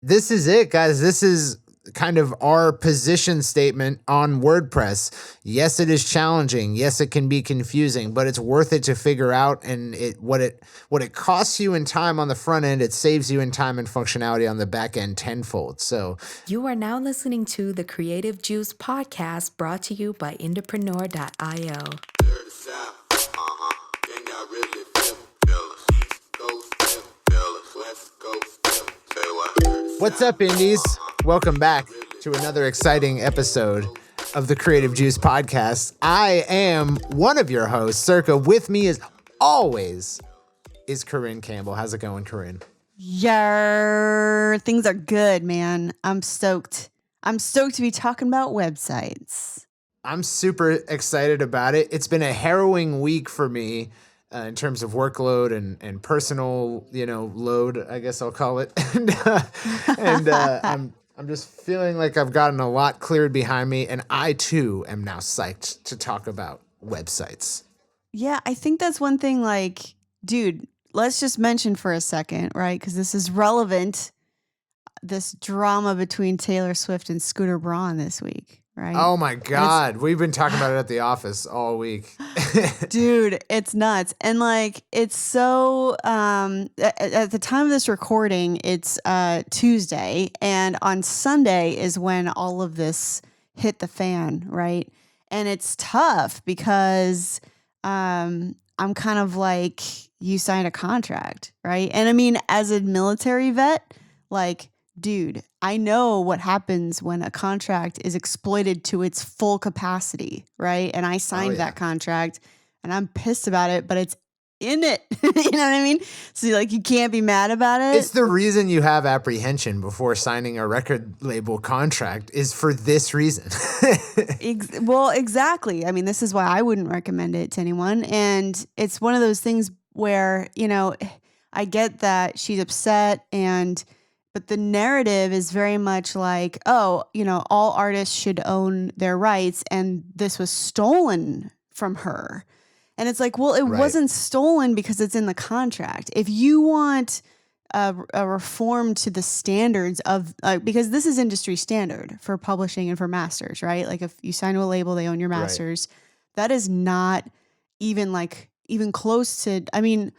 this is it, guys. This is kind of our position statement on WordPress. Yes, it is challenging. Yes, it can be confusing, but it's worth it to figure out. And what it costs you in time on the front end, it saves you in time and functionality on the back end tenfold. So you are now listening to the Creative Juice podcast, brought to you by Entrepreneur.io. What's up, Indies? Welcome back to another exciting episode of the Creative Juice podcast. I am one of your hosts, Circa. With me, as always, is Corinne Campbell. How's it going, Corinne? Things are good, man. I'm stoked. I'm stoked to be talking about websites. I'm super excited about it. It's been a harrowing week for me in terms of workload and personal, load, I guess I'll call it. and I'm just feeling like I've gotten a lot cleared behind me, and I too am now psyched to talk about websites. Yeah, I think that's one thing. Like, dude, let's just mention for a second, right? Because this is relevant. This drama between Taylor Swift and Scooter Braun this week, right? Oh my God. We've been talking about it at the office all week. Dude, it's nuts. And like, it's so, at the time of this recording, it's Tuesday. And on Sunday is when all of this hit the fan, right? And it's tough because I'm kind of like, you signed a contract, right? And I mean, as a military vet, like, dude, I know what happens when a contract is exploited to its full capacity, right? And I signed that contract and I'm pissed about it, but it's in it. You know what I mean? So like, you can't be mad about it. It's the reason you have apprehension before signing a record label contract is for this reason. Well, exactly. I mean, this is why I wouldn't recommend it to anyone. And it's one of those things where, I get that she's upset but the narrative is very much like, oh, all artists should own their rights, and this was stolen from her. And it's like, well, it wasn't stolen because it's in the contract. If you want a reform to the standards of, because this is industry standard for publishing and for masters, right? Like if you sign to a label, they own your masters. Right. That is not even close to, I mean,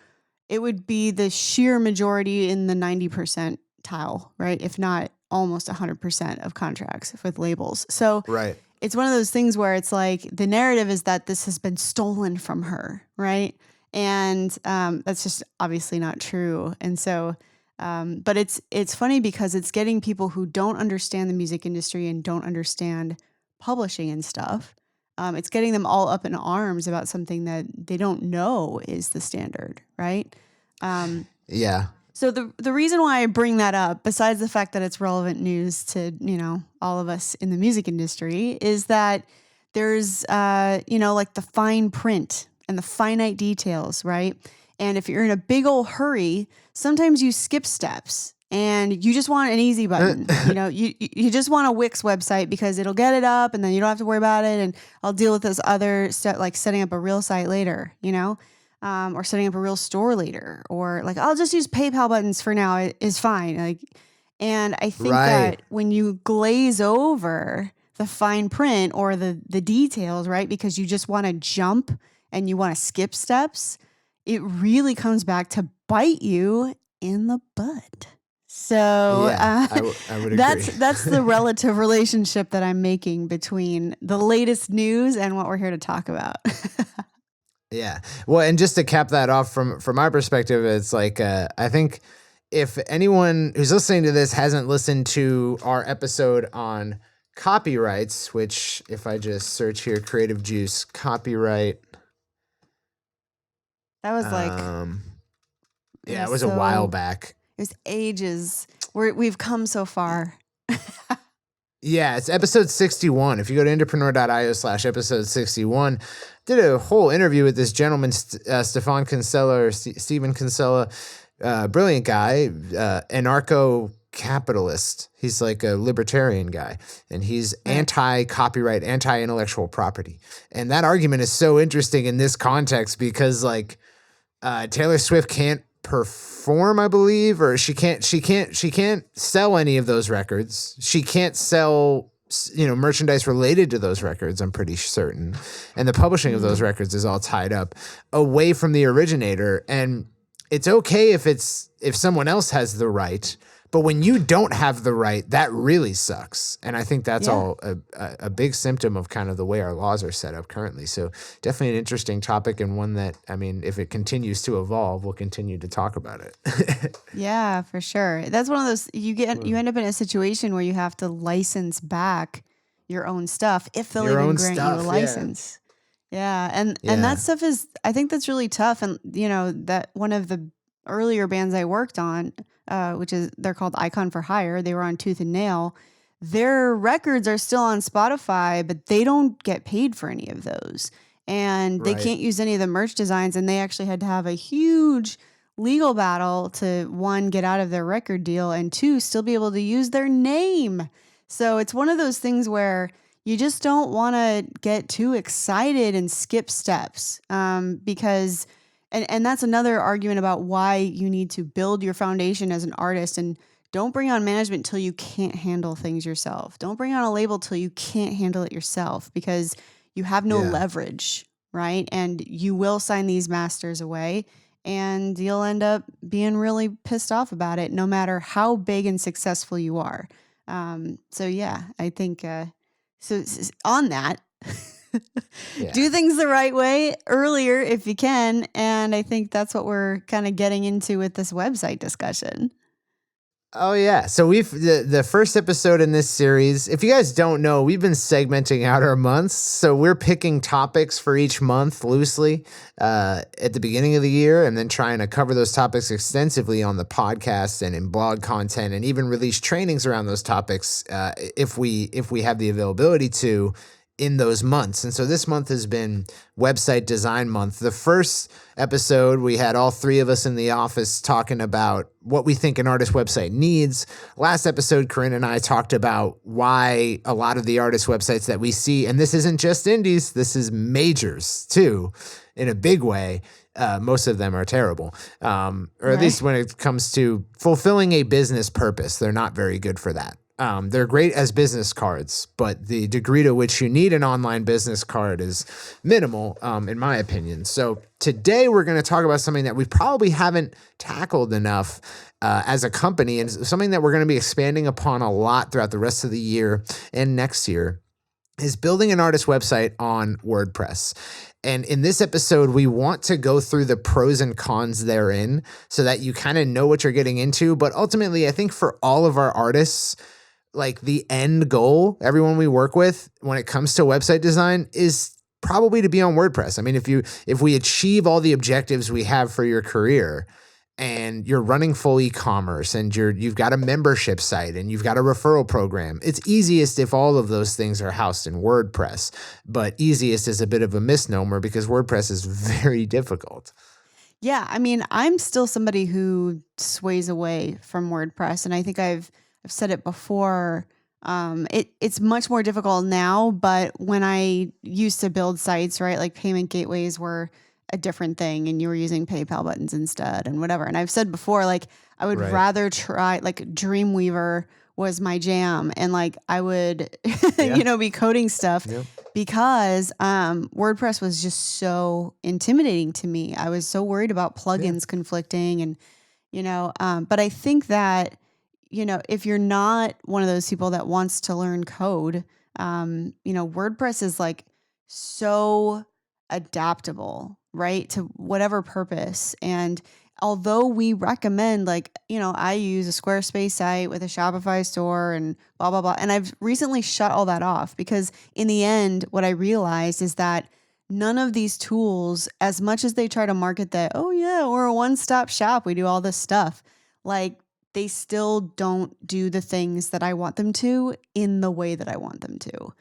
it would be the sheer majority in the 90% tile, right? If not almost 100% of contracts with labels. So it's one of those things where it's like the narrative is that this has been stolen from her, right? And that's just obviously not true. And so, but it's funny because it's getting people who don't understand the music industry and don't understand publishing and stuff. It's getting them all up in arms about something that they don't know is the standard, right? Yeah. So the reason why I bring that up, besides the fact that it's relevant news to, all of us in the music industry, is that there's, like the fine print and the finite details, right? And if you're in a big old hurry, sometimes you skip steps and you just want an easy button. You just want a Wix website because it'll get it up and then you don't have to worry about it. And I'll deal with this other stuff like setting up a real site later, or setting up a real store later, or like, I'll just use PayPal buttons for now is fine. Like, and I think that when you glaze over the fine print or the details, right, because you just want to jump and you want to skip steps, it really comes back to bite you in the butt. So I would agree. That's the relative relationship that I'm making between the latest news and what we're here to talk about. Yeah. Well, and just to cap that off from my perspective, it's like, I think if anyone who's listening to this hasn't listened to our episode on copyrights, which if I just search here, Creative Juice copyright. That was like, it was a while back. It was ages. We've come so far. Yeah, it's episode 61. If you go to entrepreneur.io/episode 61, did a whole interview with this gentleman, Stefan Kinsella or Steven Kinsella, brilliant guy, anarcho-capitalist. He's like a libertarian guy, and he's anti-copyright, anti-intellectual property. And that argument is so interesting in this context because, like, Taylor Swift can't perform, I believe, or she can't sell any of those records. She can't sell, merchandise related to those records, I'm pretty certain. And the publishing of those records is all tied up away from the originator. And it's okay if someone else has the right, but when you don't have the right, that really sucks. And I think that's all a big symptom of kind of the way our laws are set up currently. So definitely an interesting topic, and one that, I mean, if it continues to evolve, we'll continue to talk about it. Yeah, for sure. That's one of those, you end up in a situation where you have to license back your own stuff if they'll even grant you a license. Yeah. And that stuff is, I think that's really tough. And that one of the earlier bands I worked on, they're called Icon for Hire. They were on Tooth and Nail. Their records are still on Spotify, but they don't get paid for any of those. And they can't use any of the merch designs. And they actually had to have a huge legal battle to, one, get out of their record deal, and two, still be able to use their name. So it's one of those things where you just don't want to get too excited and skip steps, because and that's another argument about why you need to build your foundation as an artist, and don't bring on management till you can't handle things yourself. Don't bring on a label till you can't handle it yourself, because you have no leverage, right? And you will sign these masters away, and you'll end up being really pissed off about it, no matter how big and successful you are. So yeah, I think so on that. Do things the right way earlier if you can. And I think that's what we're kind of getting into with this website discussion. Oh yeah. So the first episode in this series, if you guys don't know, we've been segmenting out our months. So we're picking topics for each month loosely at the beginning of the year, and then trying to cover those topics extensively on the podcast and in blog content, and even release trainings around those topics if we have the availability to in those months. And so this month has been website design month. The first episode, we had all three of us in the office talking about what we think an artist website needs. Last episode, Corinne and I talked about why a lot of the artist websites that we see, and this isn't just indies, this is majors too, in a big way. Most of them are terrible, or at least when it comes to fulfilling a business purpose, they're not very good for that. They're great as business cards, but the degree to which you need an online business card is minimal, in my opinion. So today we're going to talk about something that we probably haven't tackled enough as a company, and something that we're going to be expanding upon a lot throughout the rest of the year and next year, is building an artist website on WordPress. And in this episode, we want to go through the pros and cons therein so that you kind of know what you're getting into. But ultimately, I think for all of our artists, like the end goal, everyone we work with when it comes to website design, is probably to be on WordPress. I mean, if we achieve all the objectives we have for your career, and you're running full e-commerce, and you've got a membership site, and you've got a referral program, it's easiest if all of those things are housed in WordPress. But easiest is a bit of a misnomer, because WordPress is very difficult. Yeah, I mean, I'm still somebody who sways away from WordPress, and I think I've said it before. It's much more difficult now, but when I used to build sites, right, like payment gateways were a different thing, and you were using PayPal buttons instead and whatever. And I've said before, like, I would rather try, like, Dreamweaver was my jam, and like I would, be coding stuff because WordPress was just so intimidating to me. I was so worried about plugins conflicting, and but I think that if you're not one of those people that wants to learn code, WordPress is like so adaptable, right, to whatever purpose. And although we recommend, like, I use a Squarespace site with a Shopify store and blah, blah, blah. And I've recently shut all that off, because in the end, what I realized is that none of these tools, as much as they try to market that, oh yeah, we're a one-stop shop, we do all this stuff, like, they still don't do the things that I want them to in the way that I want them to.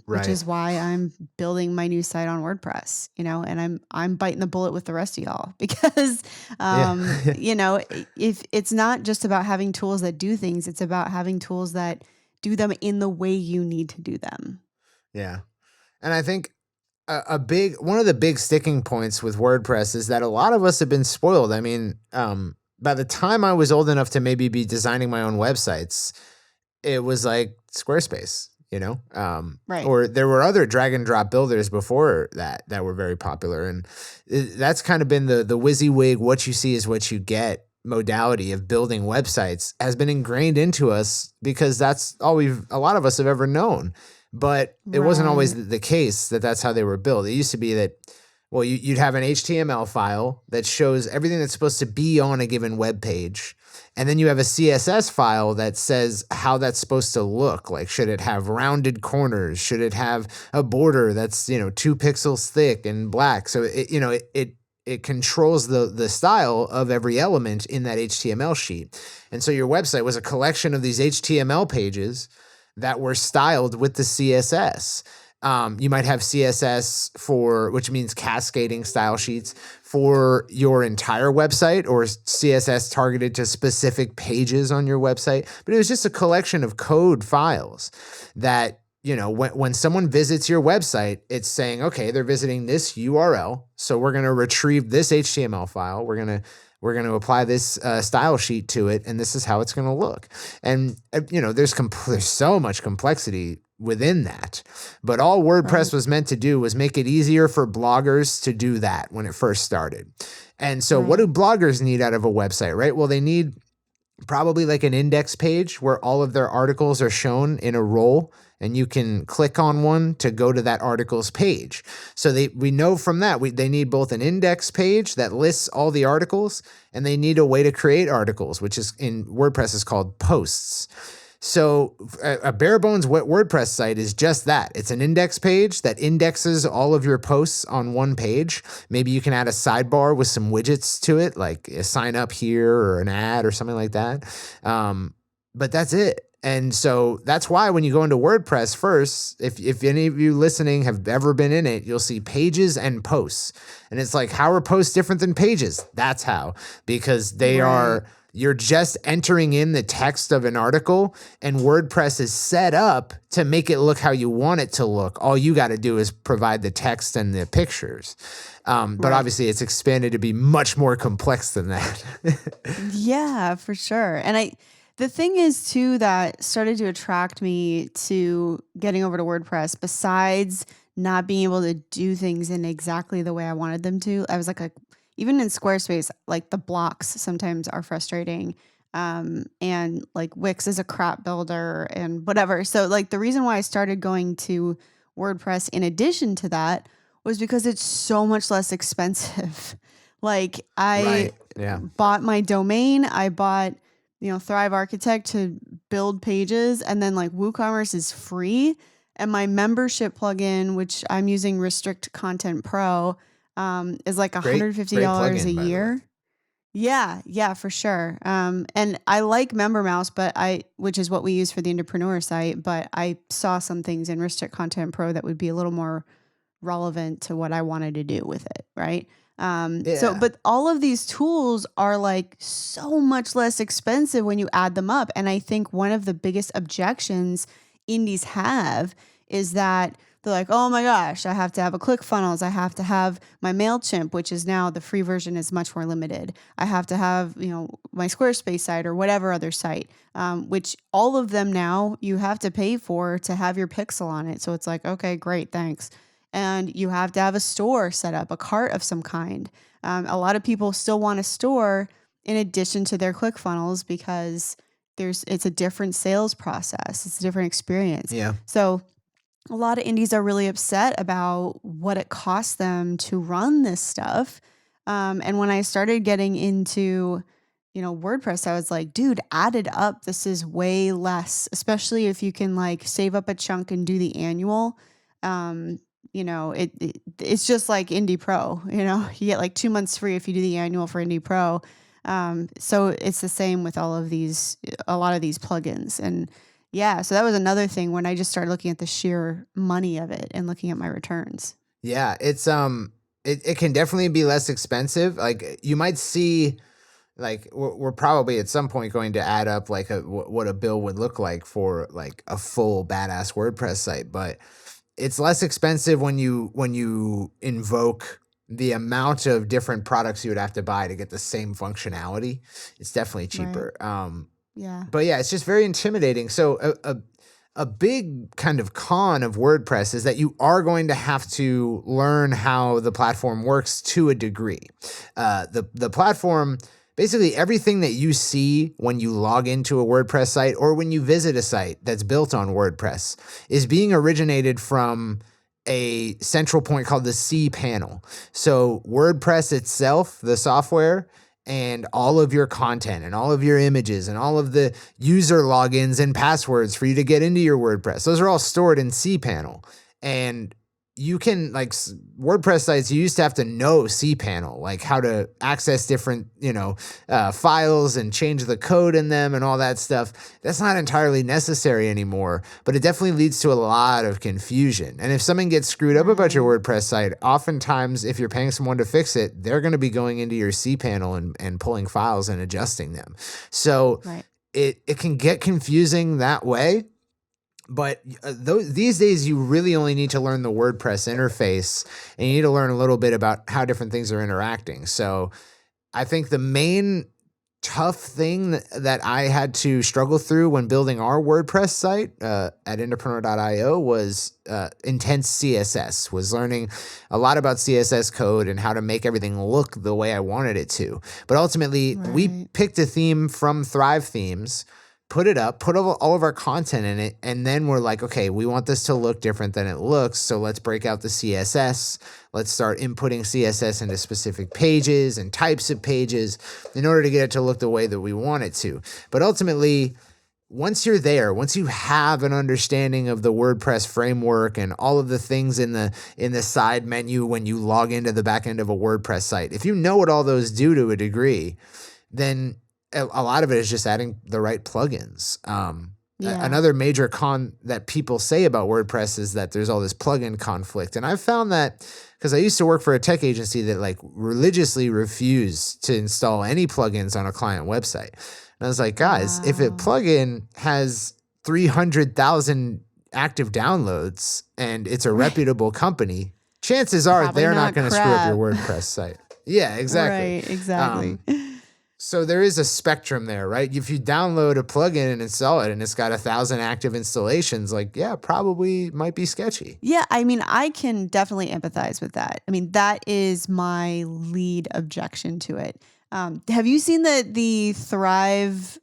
Which is why I'm building my new site on WordPress, and I'm biting the bullet with the rest of y'all, because, if it's not just about having tools that do things, it's about having tools that do them in the way you need to do them. Yeah. And I think one of the big sticking points with WordPress is that a lot of us have been spoiled. I mean, by the time I was old enough to maybe be designing my own websites, it was like Squarespace, Right. or there were other drag and drop builders before that were very popular. And that's kind of been the WYSIWYG, what you see is what you get modality of building websites has been ingrained into us because that's all a lot of us have ever known. But it wasn't always Right. the case that that's how they were built. It used to be that, well, you'd have an HTML file that shows everything that's supposed to be on a given web page. And then you have a CSS file that says how that's supposed to look. Like, should it have rounded corners? Should it have a border that's, 2 pixels thick and black? So it controls the style of every element in that HTML sheet. And so your website was a collection of these HTML pages that were styled with the CSS. You might have CSS which means cascading style sheets for your entire website, or CSS targeted to specific pages on your website. But it was just a collection of code files that, when someone visits your website, it's saying, okay, they're visiting this URL. So we're going to retrieve this HTML file. We're going to apply this style sheet to it, and this is how it's going to look. And there's so much complexity within that. But all WordPress was meant to do was make it easier for bloggers to do that when it first started. And so what do bloggers need out of a website, right? Well, they need probably like an index page where all of their articles are shown in a row, and you can click on one to go to that article's page. So we know from that they need both an index page that lists all the articles, and they need a way to create articles, which is in WordPress is called posts. So a bare bones WordPress site is just that. It's an index page that indexes all of your posts on one page. Maybe you can add a sidebar with some widgets to it, like a sign up here or an ad or something like that. But that's it. And so that's why when you go into WordPress first, if any of you listening have ever been in it, you'll see pages and posts. And it's like, how are posts different than pages? That's how, because you're just entering in the text of an article, and WordPress is set up to make it look how you want it to look. All you got to do is provide the text and the pictures. But obviously it's expanded to be much more complex than that. Yeah, for sure. And the thing is too that started to attract me to getting over to WordPress, besides not being able to do things in exactly the way I wanted them to, I was like even in Squarespace, like the blocks sometimes are frustrating. And like Wix is a crap builder and whatever. So like the reason why I started going to WordPress in addition to that was because it's so much less expensive. Like I bought my domain, I bought Thrive Architect to build pages, and then like WooCommerce is free, and my membership plugin, which I'm using Restrict Content Pro, is like $150 a year. Yeah, for sure. And I like MemberMouse, which is what we use for the Entrepreneur site, but I saw some things in Restrict Content Pro that would be a little more relevant to what I wanted to do with it, right? But all of these tools are like so much less expensive when you add them up. And I think one of the biggest objections indies have is that they're like, oh my gosh, I have to have a ClickFunnels. I have to have my MailChimp, which is now the free version is much more limited. I have to have, my Squarespace site or whatever other site, which all of them now you have to pay for to have your pixel on it. So it's like, okay, great, thanks. And you have to have a store set up, a cart of some kind. A lot of people still want a store in addition to their ClickFunnels because it's a different sales process. It's a different experience. Yeah. So a lot of indies are really upset about what it costs them to run this stuff. And when I started getting into, WordPress, I was like, dude, added up, this is way less, especially if you can like save up a chunk and do the annual. It's just like Indie Pro, you get like 2 months free if you do the annual for Indie Pro. So it's the same with a lot of these plugins. And yeah, so that was another thing when I just started looking at the sheer money of it and looking at my returns. Yeah, it's it can definitely be less expensive. Like you might see, like we're probably at some point going to add up like what a bill would look like for like a full badass WordPress site, but it's less expensive when you invoke the amount of different products you would have to buy to get the same functionality. It's definitely cheaper. Yeah. But yeah, it's just very intimidating. So a big kind of con of WordPress is that you are going to have to learn how the platform works to a degree. The platform, basically everything that you see when you log into a WordPress site or when you visit a site that's built on WordPress is being originated from a central point called the cPanel. So WordPress itself, the software, and all of your content and all of your images and all of the user logins and passwords for you to get into your WordPress, those are all stored in cPanel. And you can, like, WordPress sites, you used to have to know cPanel, like how to access different, files and change the code in them and all that stuff. That's not entirely necessary anymore, but it definitely leads to a lot of confusion. And if something gets screwed up about your WordPress site, oftentimes if you're paying someone to fix it, they're going to be going into your cPanel and pulling files and adjusting them. So it can get confusing that way. But these days, you really only need to learn the WordPress interface, and you need to learn a little bit about how different things are interacting. So I think the main tough thing that I had to struggle through when building our WordPress site at Entrepreneur.io was intense CSS, was learning a lot about CSS code and how to make everything look the way I wanted it to. But ultimately, we picked a theme from Thrive Themes, put it up, put all of our content in it, and then we're like, okay, we want this to look different than it looks, so let's break out the CSS. Let's start inputting CSS into specific pages and types of pages in order to get it to look the way that we want it to. But ultimately, once you're there, once you have an understanding of the WordPress framework and all of the things in the side menu when you log into the back end of a WordPress site, if you know what all those do to a degree, then a lot of it is just adding the right plugins. Another major con that people say about WordPress is that there's all this plugin conflict. And I've found that because I used to work for a tech agency that like religiously refused to install any plugins on a client website. And I was like, guys, if a plugin has 300,000 active downloads and it's a reputable company, chances are Probably they're not going to screw up your crap. WordPress site. Yeah, exactly. Right, exactly. So there is a spectrum there, right? If you download a plugin and install it and it's got 1,000 active installations, like, yeah, probably might be sketchy. Yeah, I mean, I can definitely empathize with that. I mean, that is my lead objection to it. Have you seen the Thrive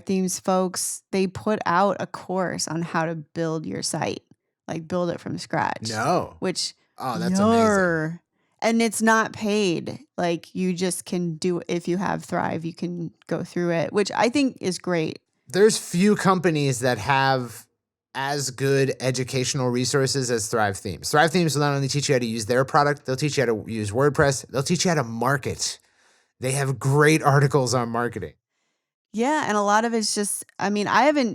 Themes folks? They put out a course on how to build your site, like build it from scratch. No. Which, that's amazing. And it's not paid. Like you just can do, if you have Thrive, you can go through it, which I think is great. There's few companies that have as good educational resources as Thrive Themes. Thrive Themes will not only teach you how to use their product, they'll teach you how to use WordPress, they'll teach you how to market. They have great articles on marketing. Yeah, and a lot of it's just, I mean,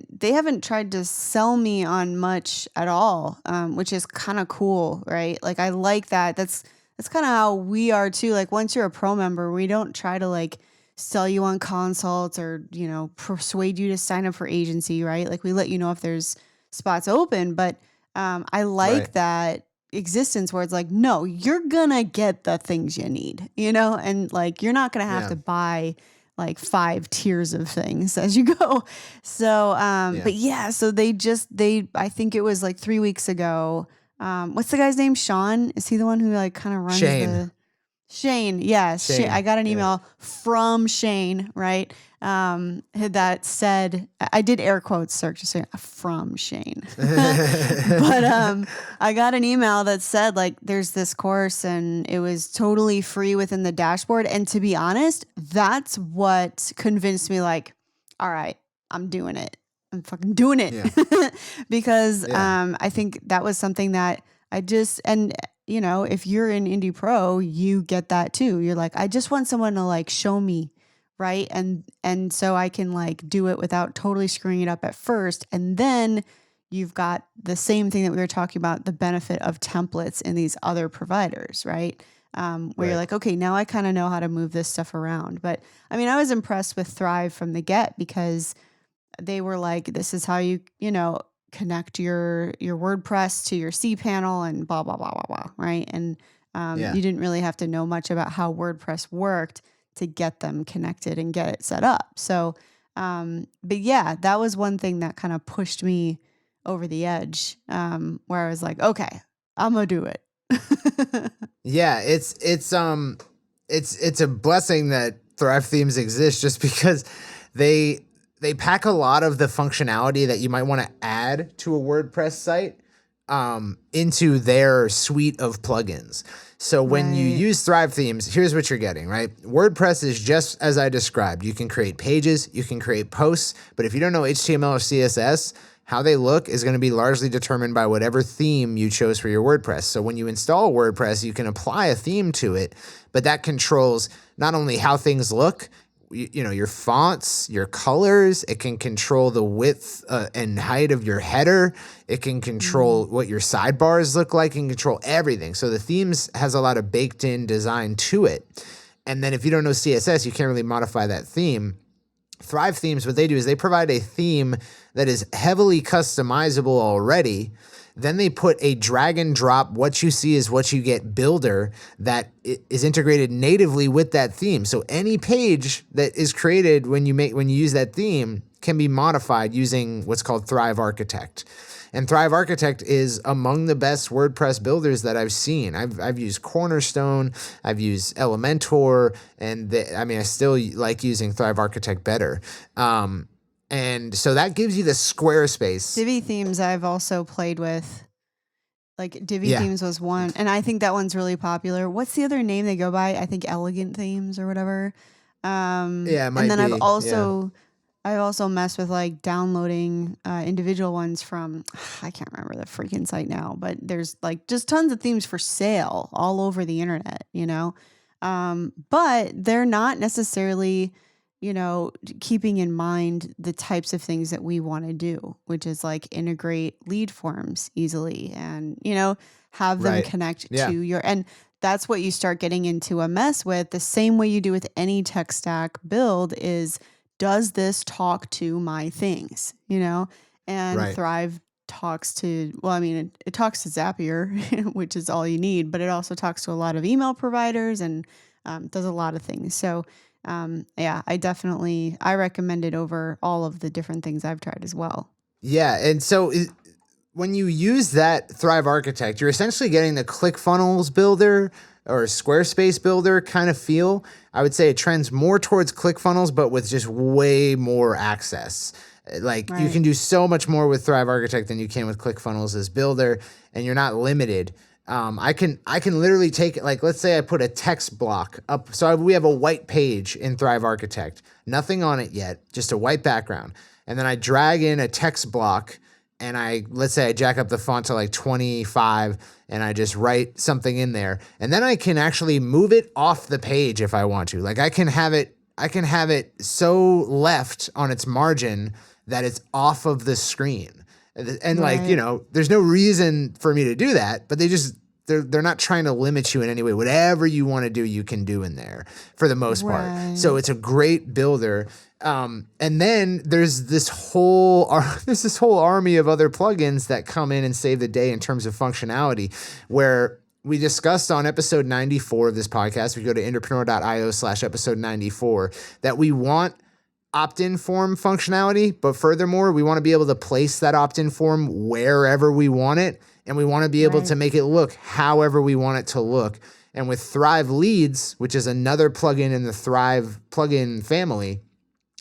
they haven't tried to sell me on much at all, which is kind of cool, right? Like I like that. That's kind of how we are too. Like once you're a pro member, we don't try to like sell you on consults or, persuade you to sign up for agency, right? Like we let you know if there's spots open, but I like that existence where it's like, no, you're gonna get the things you need, and like you're not gonna have to buy like 5 tiers of things as you go. So, but yeah, so I think it was like 3 weeks ago. What's the guy's name? Sean? Is he the one who like kind of runs Shane? Yes. Shane. I got an email from Shane, right? That said, I did air quotes search to say from Shane, but I got an email that said like there's this course and it was totally free within the dashboard. And to be honest, that's what convinced me like, all right, I'm doing it. I'm fucking doing it. Because I think that was something that if you're an indie pro, you get that too. You're like, I just want someone to like show me, right? And so I can like do it without totally screwing it up at first. And then you've got the same thing that we were talking about, the benefit of templates in these other providers, right? Where you're like, okay, now I kind of know how to move this stuff around. But I mean, I was impressed with Thrive from the get because they were like, this is how you connect your WordPress to your cPanel and blah, blah, blah, blah, blah, right? And Yeah. you didn't really have to know much about how WordPress worked to get them connected and get it set up. So, but yeah, that was one thing that kind of pushed me over the edge, where I was like, okay, I'm gonna do it. Yeah, it's a blessing that Thrive themes exist, just because they pack a lot of the functionality that you might want to add to a WordPress site into their suite of plugins. So when you Right. use Thrive themes, here's what you're getting, right? WordPress is just as I described. You can create pages, you can create posts, but if you don't know HTML or CSS, how they look is going to be largely determined by whatever theme you chose for your WordPress. So when you install WordPress, you can apply a theme to it, but that controls not only how things look, you know, your fonts, your colors. It can control the width and height of your header. It can control what your sidebars look like, and control everything. So the themes has a lot of baked in design to it. And then if you don't know CSS, you can't really modify that theme. Thrive themes, what they do is they provide a theme that is heavily customizable already. Then they put a drag and drop, what you see is what you get builder that is integrated natively with that theme. So any page that is created when you use that theme can be modified using what's called Thrive Architect. And Thrive Architect is among the best WordPress builders that I've seen. I've used Cornerstone, I've used Elementor, and I still like using Thrive Architect better. And so that gives you the Squarespace. Divi themes I've also played with. Like Divi Yeah. themes was one, and I think that one's really popular. What's the other name they go by? I think Elegant Themes or whatever. Yeah, it might and then be. I've also messed with like downloading individual ones from, I can't remember the freaking site now, but there's like just tons of themes for sale all over the internet, you know? But they're not necessarily, you know, keeping in mind the types of things that we want to do, which is like integrate lead forms easily and, you know, have them Right. connect Yeah. to your, and that's what you start getting into a mess with. The same way you do with any tech stack build is, does this talk to my things, you know? And Right. Thrive talks to, well, I mean, it talks to Zapier, which is all you need, but it also talks to a lot of email providers and does a lot of things. So yeah, I recommend it over all of the different things I've tried as well. Yeah, and so when you use that Thrive Architect, you're essentially getting the ClickFunnels builder or Squarespace builder kind of feel. I would say it trends more towards ClickFunnels, but with just way more access. Like you can do so much more with Thrive Architect than you can with ClickFunnels as builder, and you're not limited. I can literally take it, like, let's say I put a text block up. So we have a white page in Thrive Architect, nothing on it yet, just a white background. And then I drag in a text block and let's say I jack up the font to like 25 and I just write something in there. And then I can actually move it off the page if I want to. Like I can have it so left on its margin that it's off of the screen. And like, you know, there's no reason for me to do that, but they're not trying to limit you in any way. Whatever you want to do, you can do in there for the most part. So it's a great builder. And then there's this whole army of other plugins that come in and save the day in terms of functionality, where we discussed on episode 94 of this podcast. We go to entrepreneur.io/episode 94 that we want opt-in form functionality, but furthermore, we want to be able to place that opt-in form wherever we want it, and we want to be able to make it look however we want it to look. And with Thrive Leads, which is another plugin in the Thrive plugin family,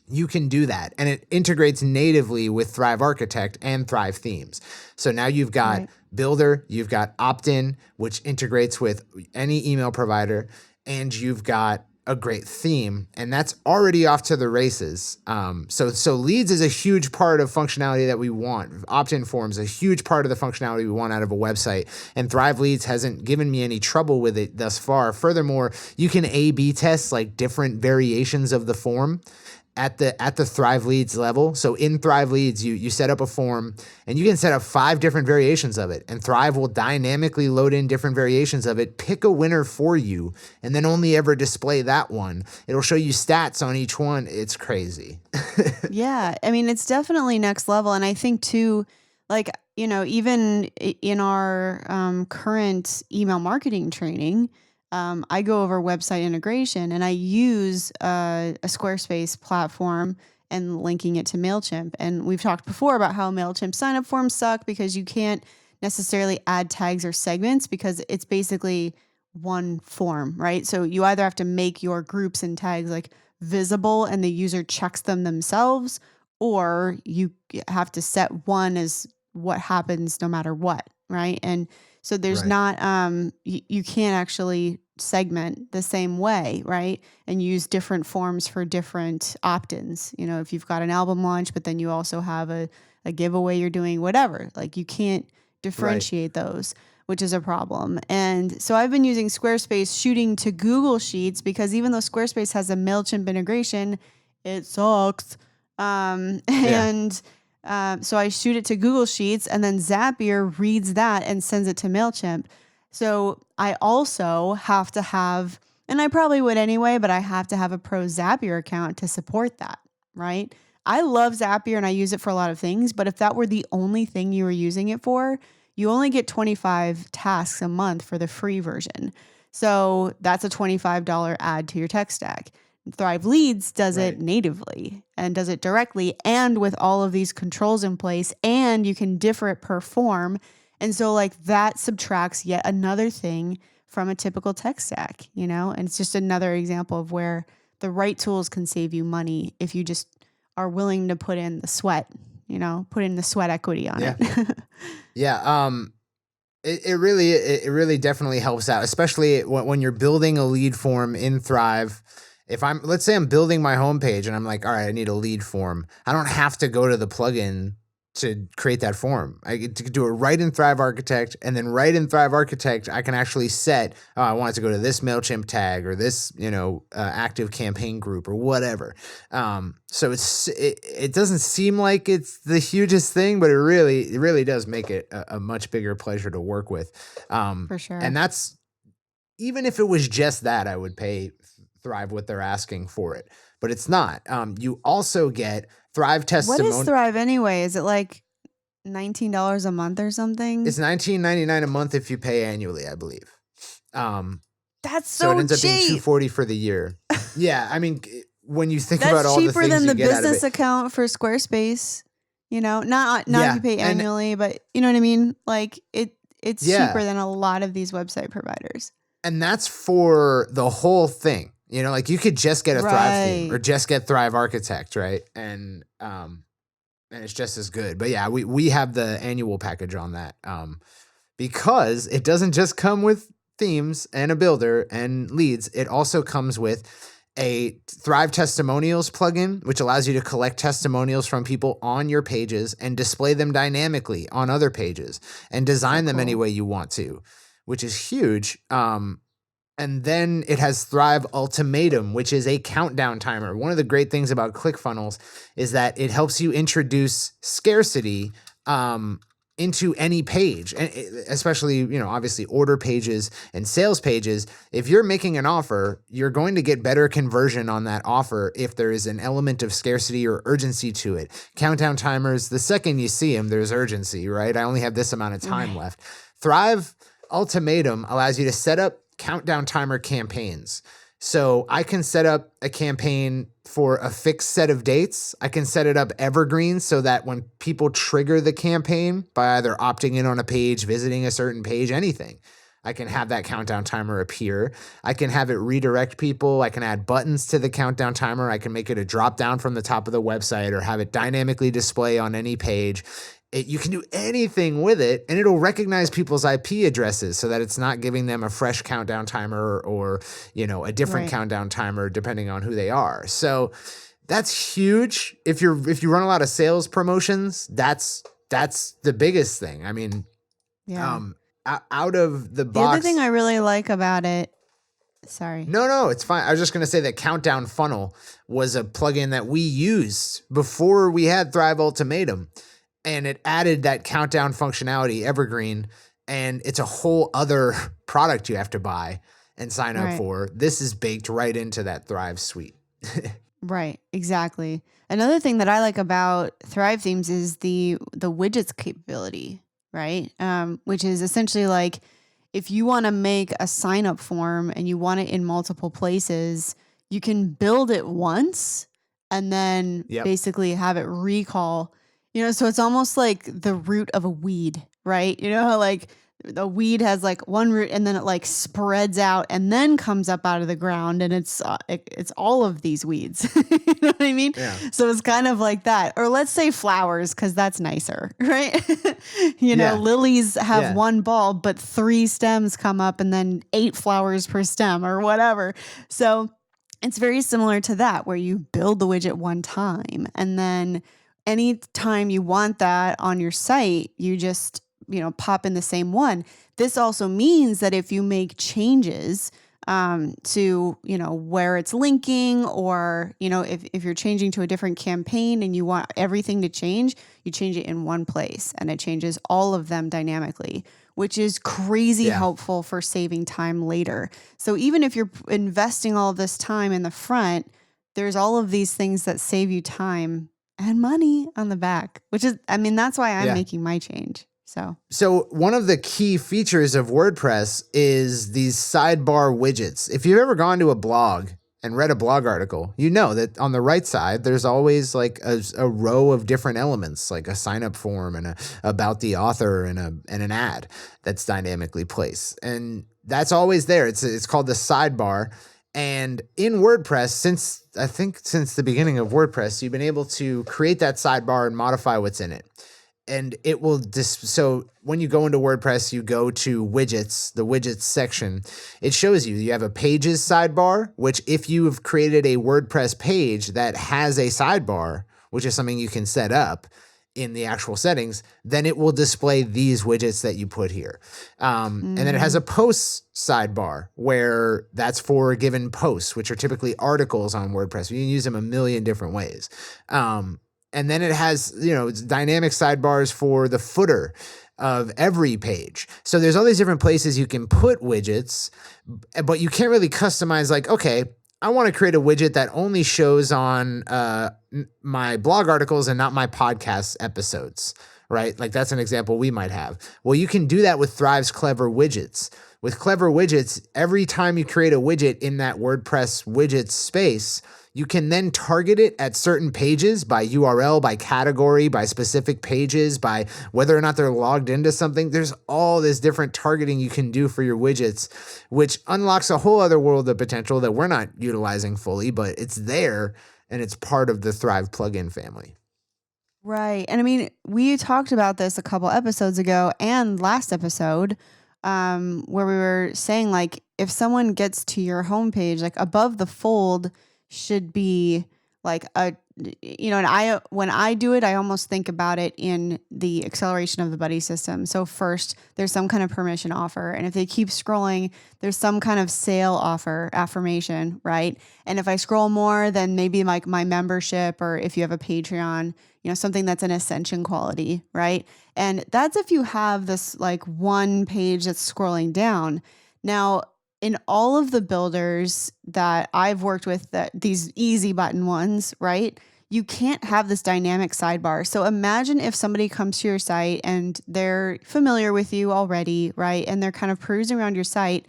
you can do that, and it integrates natively with Thrive Architect and Thrive Themes. So now you've got Builder, you've got opt-in, which integrates with any email provider, and you've got a great theme, and that's already off to the races. So Leads is a huge part of functionality that we want. Opt-in forms a huge part of the functionality we want out of a website, and Thrive Leads hasn't given me any trouble with it thus far. Furthermore, you can A/B test like different variations of the form at the Thrive Leads level. So in Thrive Leads, you set up a form and you can set up 5 different variations of it, and Thrive will dynamically load in different variations of it, pick a winner for you, and then only ever display that one. It'll show you stats on each one. It's crazy. Yeah. I mean, it's definitely next level. And I think too, like, even in our current email marketing training, I go over website integration and I use a Squarespace platform and linking it to MailChimp. And we've talked before about how MailChimp sign up forms suck because you can't necessarily add tags or segments because it's basically one form, right? So you either have to make your groups and tags like visible and the user checks them themselves, or you have to set one as what happens no matter what, right? And so there's Right. not you can't actually segment the same way, right? And use different forms for different opt-ins. If you've got an album launch, but then you also have a giveaway you're doing, whatever, like you can't differentiate those, which is a problem. And so I've been using Squarespace shooting to Google Sheets because even though Squarespace has a MailChimp integration, it sucks. And so I shoot it to Google Sheets and then Zapier reads that and sends it to MailChimp. So I also have to have, and I probably would anyway, but I have to have a pro Zapier account to support that, right? I love Zapier and I use it for a lot of things, but if that were the only thing you were using it for, you only get 25 tasks a month for the free version. So that's a $25 add to your tech stack. Thrive Leads does it natively and does it directly and with all of these controls in place, and you can differ it per form. And so like that subtracts yet another thing from a typical tech stack, and it's just another example of where the right tools can save you money if you just are willing to put in the sweat, put in the sweat equity on it. Yeah. It really definitely helps out, especially when you're building a lead form in Thrive. Let's say I'm building my homepage and I'm like, all right, I need a lead form. I don't have to go to the plugin to create that form. I get to do it right in Thrive Architect, and then right in Thrive Architect, I can actually set, I want it to go to this MailChimp tag or this, active campaign group or whatever. So it doesn't seem like it's the hugest thing, but it really does make it a much bigger pleasure to work with. For sure. And that's, even if it was just that, I would pay Thrive what they're asking for it, but it's not. You also get Thrive testimonial. What is Thrive anyway? Is it like $19 a month or something? It's $19.99 a month if you pay annually, I believe. That's so it ends up being cheap. $240 for the year. Yeah, I mean, when you think about all the things cheaper than the you get out of business it. account for Squarespace. Not if you pay annually, but you know what I mean. Like it's cheaper than a lot of these website providers. And that's for the whole thing. Like you could just get a Thrive theme or just get Thrive Architect, right? And it's just as good. But yeah, we have the annual package on that because it doesn't just come with themes and a builder and leads. It also comes with a Thrive Testimonials plugin, which allows you to collect testimonials from people on your pages and display them dynamically on other pages and design them any way you want to, which is huge. And then it has Thrive Ultimatum, which is a countdown timer. One of the great things about ClickFunnels is that it helps you introduce scarcity into any page, and especially, obviously order pages and sales pages. If you're making an offer, you're going to get better conversion on that offer if there is an element of scarcity or urgency to it. Countdown timers, the second you see them, there's urgency, right? I only have this amount of time left. Thrive Ultimatum allows you to set up countdown timer campaigns. So I can set up a campaign for a fixed set of dates. I can set it up evergreen so that when people trigger the campaign by either opting in on a page, visiting a certain page, anything, I can have that countdown timer appear. I can have it redirect people. I can add buttons to the countdown timer. I can make it a drop down from the top of the website or have it dynamically display on any page. You can do anything with it, and it'll recognize people's IP addresses so that it's not giving them a fresh countdown timer or a different countdown timer depending on who they are. So that's huge. If you run a lot of sales promotions, that's the biggest thing. I mean, out of the box. The other thing I really like about it. Sorry. No, it's fine. I was just going to say that Countdown Funnel was a plugin that we used before we had Thrive Ultimatum. And it added that countdown functionality, evergreen, and it's a whole other product you have to buy and sign up for. This is baked right into that Thrive suite. Right, exactly. Another thing that I like about Thrive Themes is the widgets capability, right? Which is essentially like if you want to make a sign up form and you want it in multiple places, you can build it once and then Yep. basically have it recall. So it's almost like the root of a weed, right? You know how like the weed has like one root and then it like spreads out and then comes up out of the ground, and it's all of these weeds. You know what I mean? Yeah. So it's kind of like that. Or let's say flowers, because that's nicer, right? Yeah. Lilies have Yeah. one bulb, but 3 stems come up and then 8 flowers per stem or whatever. So it's very similar to that, where you build the widget one time and then anytime you want that on your site, you just pop in the same one. This also means that if you make changes to, where it's linking, or, if you're changing to a different campaign and you want everything to change, you change it in one place and it changes all of them dynamically, which is crazy helpful for saving time later. So even if you're investing all of this time in the front, there's all of these things that save you time and money on the back, which is, that's why I'm making my change. So one of the key features of WordPress is these sidebar widgets. If you've ever gone to a blog and read a blog article, you know that on the right side, there's always like a row of different elements, like a sign up form and about the author and an ad that's dynamically placed. And that's always there. It's called the sidebar. And in WordPress, since the beginning of WordPress, you've been able to create that sidebar and modify what's in it. And it will so when you go into WordPress, you go to widgets, the widgets section. It shows you have a pages sidebar, which if you have created a WordPress page that has a sidebar, which is something you can set up in the actual settings, then it will display these widgets that you put here. And then it has a posts sidebar where that's for given posts, which are typically articles on WordPress. You can use them a million different ways. And then it has, it's dynamic sidebars for the footer of every page. So there's all these different places you can put widgets, but you can't really customize like, okay, I want to create a widget that only shows on my blog articles and not my podcast episodes, right? Like that's an example we might have. Well, you can do that with Thrive's Clever Widgets. With Clever Widgets, every time you create a widget in that WordPress widgets space, you can then target it at certain pages by URL, by category, by specific pages, by whether or not they're logged into something. There's all this different targeting you can do for your widgets, which unlocks a whole other world of potential that we're not utilizing fully, but it's there and it's part of the Thrive plugin family. Right. And we talked about this a couple episodes ago and last episode, where we were saying like if someone gets to your homepage, like above the fold should be like and when I do it, I almost think about it in the acceleration of the buddy system. So first there's some kind of permission offer. And if they keep scrolling, there's some kind of sale offer affirmation, right? And if I scroll more, then maybe like my membership, or if you have a Patreon, something that's an ascension quality, right? And that's if you have this like one page that's scrolling down. Now, in all of the builders that I've worked with, that these easy button ones, right? You can't have this dynamic sidebar. So imagine if somebody comes to your site and they're familiar with you already, right? And they're kind of perusing around your site.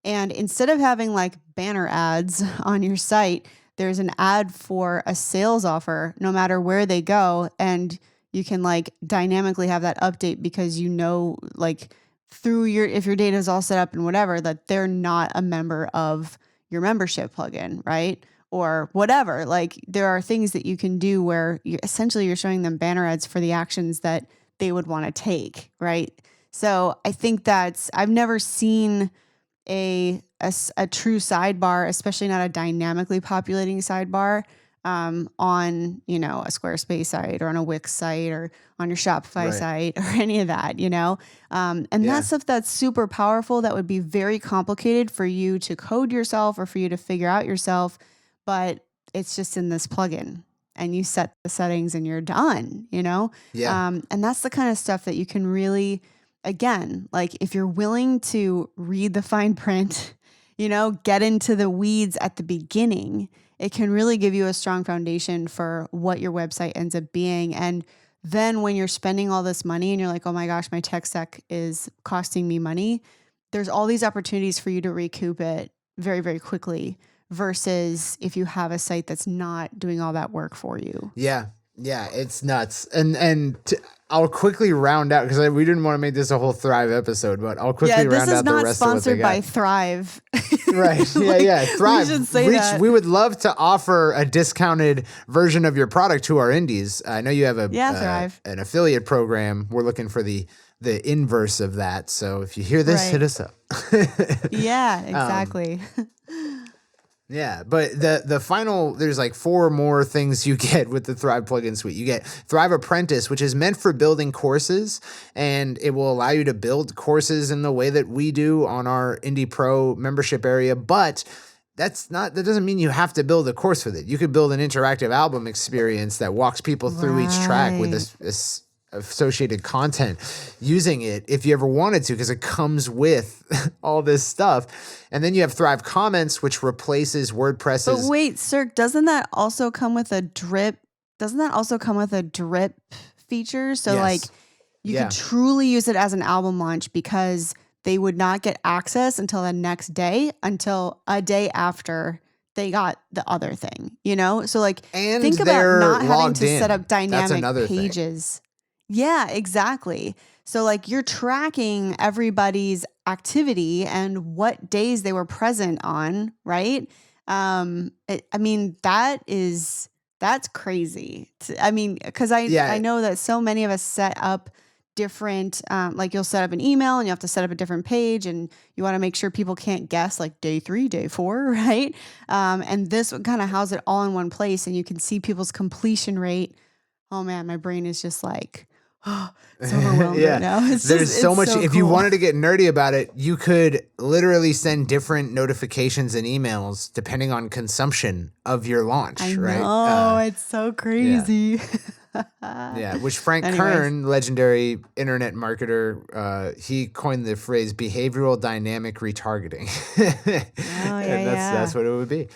And instead of having like banner ads on your site, there's an ad for a sales offer no matter where they go. And you can like dynamically have that update because like through if your data is all set up and whatever, that they're not a member of your membership plugin, right? Or whatever. Like there are things that you can do where you're showing them banner ads for the actions that they would want to take, right? So I think I've never seen a true sidebar, especially not a dynamically populating sidebar, on a Squarespace site or on a Wix site or on your Shopify site or any of that, and that's stuff that's super powerful that would be very complicated for you to code yourself or for you to figure out yourself, but it's just in this plugin and you set the settings and you're done, and that's the kind of stuff that you can really, again, like if you're willing to read the fine print, get into the weeds at the beginning it can really give you a strong foundation for what your website ends up being. And then when you're spending all this money and you're like, oh my gosh, my tech stack is costing me money, there's all these opportunities for you to recoup it very, very quickly versus if you have a site that's not doing all that work for you. Yeah. Yeah, it's nuts. I'll quickly round out because we didn't want to make this a whole Thrive episode, but I'll quickly round out the rest of what they got. This is not sponsored by Thrive. Right. Yeah. Thrive. We should say that. We would love to offer a discounted version of your product to our indies. I know you have Thrive. an affiliate program. We're looking for the inverse of that. So if you hear this, hit us up. Yeah, exactly. Yeah, but the final, there's like 4 more things you get with the Thrive plugin suite. You get Thrive Apprentice, which is meant for building courses, and it will allow you to build courses in the way that we do on our Indie Pro membership area. But that doesn't mean you have to build a course with it. You could build an interactive album experience that walks people through each track with this associated content using it if you ever wanted to, because it comes with all this stuff. And then you have Thrive Comments, which replaces WordPress's. But wait, Cirque, doesn't that also come with a drip? Doesn't that also come with a drip feature? So like you could truly use it as an album launch because they would not get access until the next day, until a day after they got the other thing, you know? So like think about not having to set up dynamic pages. Yeah, exactly. So like you're tracking everybody's activity and what days they were present on, right? That's crazy. Because I know that so many of us set up different, like you'll set up an email and you have to set up a different page and you want to make sure people can't guess like day 3, day 4, right? And this would kind of house it all in one place and you can see people's completion rate. Oh man, my brain is just like, it's overwhelmed right now. There's so much. If you wanted to get nerdy about it, you could literally send different notifications and emails depending on consumption of your launch, right? Oh, it's so crazy. Yeah, which Frank Kern, legendary internet marketer, he coined the phrase behavioral dynamic retargeting. That's what it would be.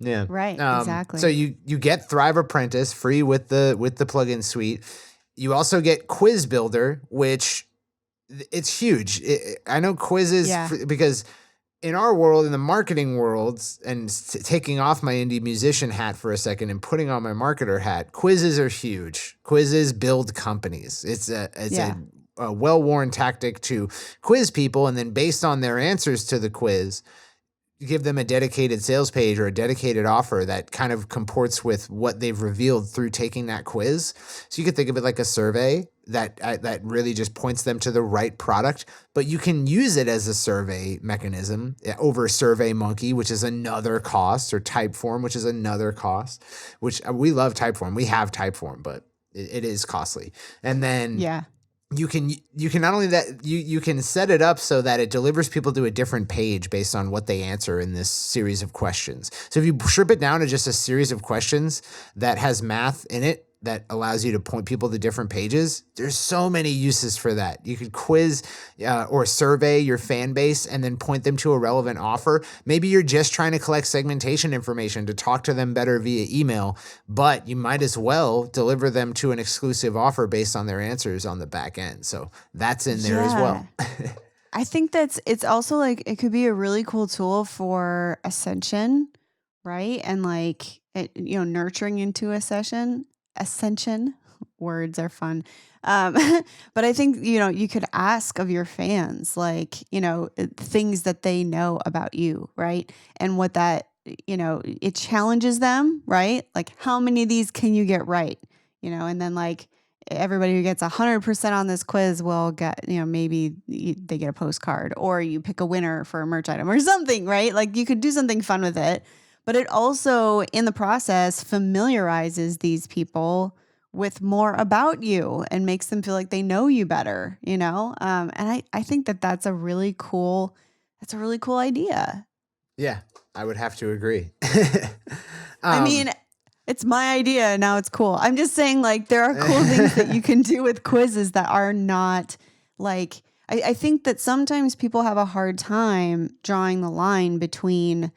Yeah. Right, exactly. So you get Thrive Apprentice free with the plugin suite. You also get Quiz Builder, which it's huge. I know quizzes because in our world, in the marketing world, and taking off my indie musician hat for a second and putting on my marketer hat, quizzes are huge. Quizzes build companies. It's a well-worn tactic to quiz people, and then based on their answers to the quiz, give them a dedicated sales page or a dedicated offer that kind of comports with what they've revealed through taking that quiz. So you could think of it like a survey that really just points them to the right product, but you can use it as a survey mechanism over SurveyMonkey, which is another cost, or Typeform, which is another cost, which we love Typeform. We have Typeform, but it is costly. And then you can not only that, you can set it up so that it delivers people to a different page based on what they answer in this series of questions. So if you strip it down to just a series of questions that has math in it that allows you to point people to different pages, there's so many uses for that. You could quiz or survey your fan base and then point them to a relevant offer. Maybe you're just trying to collect segmentation information to talk to them better via email, but you might as well deliver them to an exclusive offer based on their answers on the back end. So that's in there as well. I think it's also like, it could be a really cool tool for ascension, right? And like, nurturing into ascension. Words are fun. But I think, you could ask of your fans, like, things that they know about you, right? And what that, it challenges them, right? Like, how many of these can you get right? And then like everybody who gets 100% on this quiz will get, maybe they get a postcard, or you pick a winner for a merch item or something, right? Like you could do something fun with it. But it also, in the process, familiarizes these people with more about you and makes them feel like they know you better, And I think that's a really cool idea. Yeah, I would have to agree. It's my idea. Now it's cool. I'm just saying, like, there are cool things that you can do with quizzes that are not like, I think that sometimes people have a hard time drawing the line between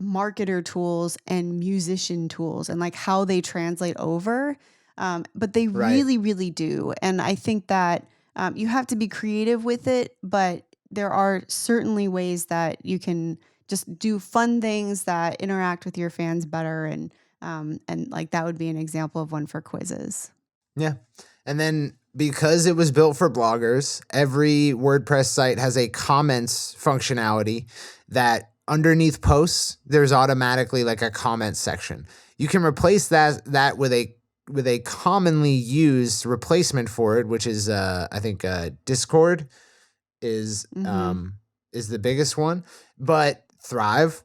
marketer tools and musician tools and like how they translate over. But they Right. really, really do. And I think that you have to be creative with it, but there are certainly ways that you can just do fun things that interact with your fans better. And like that would be an example of one for quizzes. Yeah. And then because it was built for bloggers, every WordPress site has a comments functionality that underneath posts, there's automatically like a comment section. You can replace that with a commonly used replacement for it, which is I think Discord is Mm-hmm. is the biggest one. But Thrive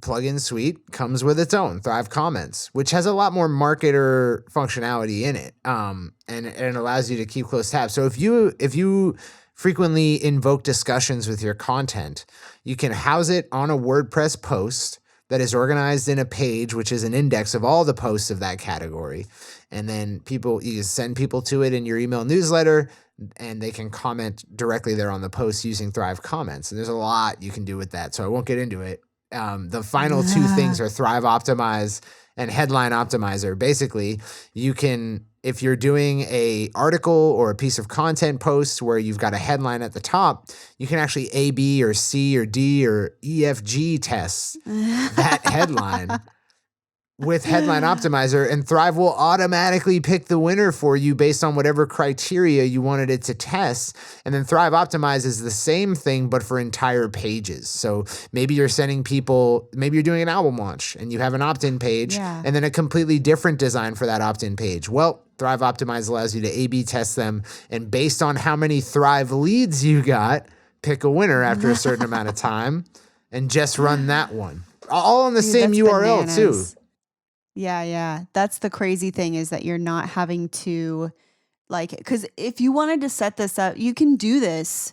plugin suite comes with its own Thrive Comments, which has a lot more marketer functionality in it, and it allows you to keep close tabs. So if you frequently invoke discussions with your content, you can house it on a WordPress post that is organized in a page, which is an index of all the posts of that category, and then you send people to it in your email newsletter, and they can comment directly there on the post using Thrive Comments. And there's a lot you can do with that, so I won't get into it. The final two things are Thrive Optimize and Headline Optimizer. Basically, you can, if you're doing a article or a piece of content post where you've got a headline at the top, you can actually A, B, or C, or D, or E, F, G test that headline with Headline Optimizer, and Thrive will automatically pick the winner for you based on whatever criteria you wanted it to test. And then Thrive Optimize is the same thing, but for entire pages. So maybe you're maybe you're doing an album launch and you have an opt-in page and then a completely different design for that opt-in page. Well, Thrive Optimize allows you to A/B test them, and based on how many Thrive leads you got, pick a winner after a certain amount of time and just run that one. All on the same that's URL bananas. too. Yeah. That's the crazy thing, is that you're not having to because if you wanted to set this up, you can do this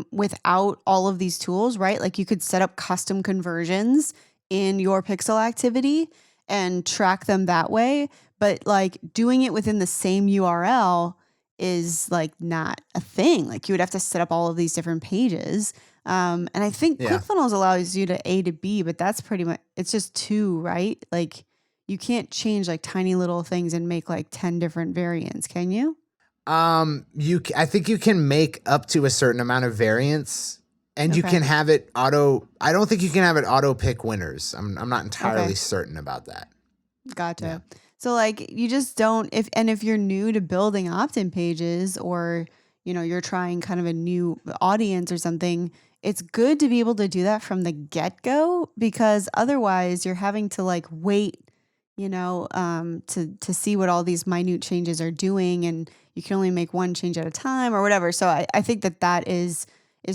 without all of these tools, right? Like you could set up custom conversions in your pixel activity and track them that way. But like doing it within the same URL is like not a thing. Like you would have to set up all of these different pages. And I think Yeah. ClickFunnels allows you to A to B, but that's pretty much, it's just two, right? Like you can't change like tiny little things and make like 10 different variants, can you? I think you can make up to a certain amount of variance, and you Okay. can have it auto. I don't think you can have it auto pick winners. I'm not entirely Okay. certain about that. Gotcha. Yeah. So like you just don't, if you're new to building opt-in pages, or you're trying kind of a new audience or something, it's good to be able to do that from the get-go, because otherwise you're having to like wait, to see what all these minute changes are doing, and you can only make one change at a time or whatever. So I think that is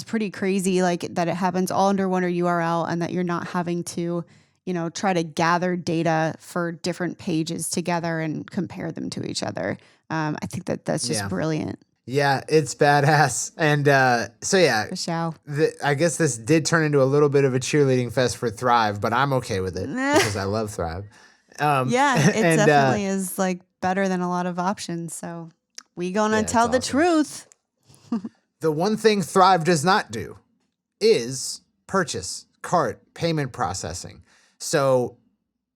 pretty crazy, like that it happens all under one URL, and that you're not having to try to gather data for different pages together and compare them to each other. I think that's just brilliant. Yeah, it's badass. And so yeah, For sure. I guess this did turn into a little bit of a cheerleading fest for Thrive, but I'm okay with it because I love Thrive. Yeah, it and, definitely is like better than a lot of options. So we gonna Yeah, tell it's the awesome. truth. The one thing Thrive does not do is purchase, cart, payment processing. So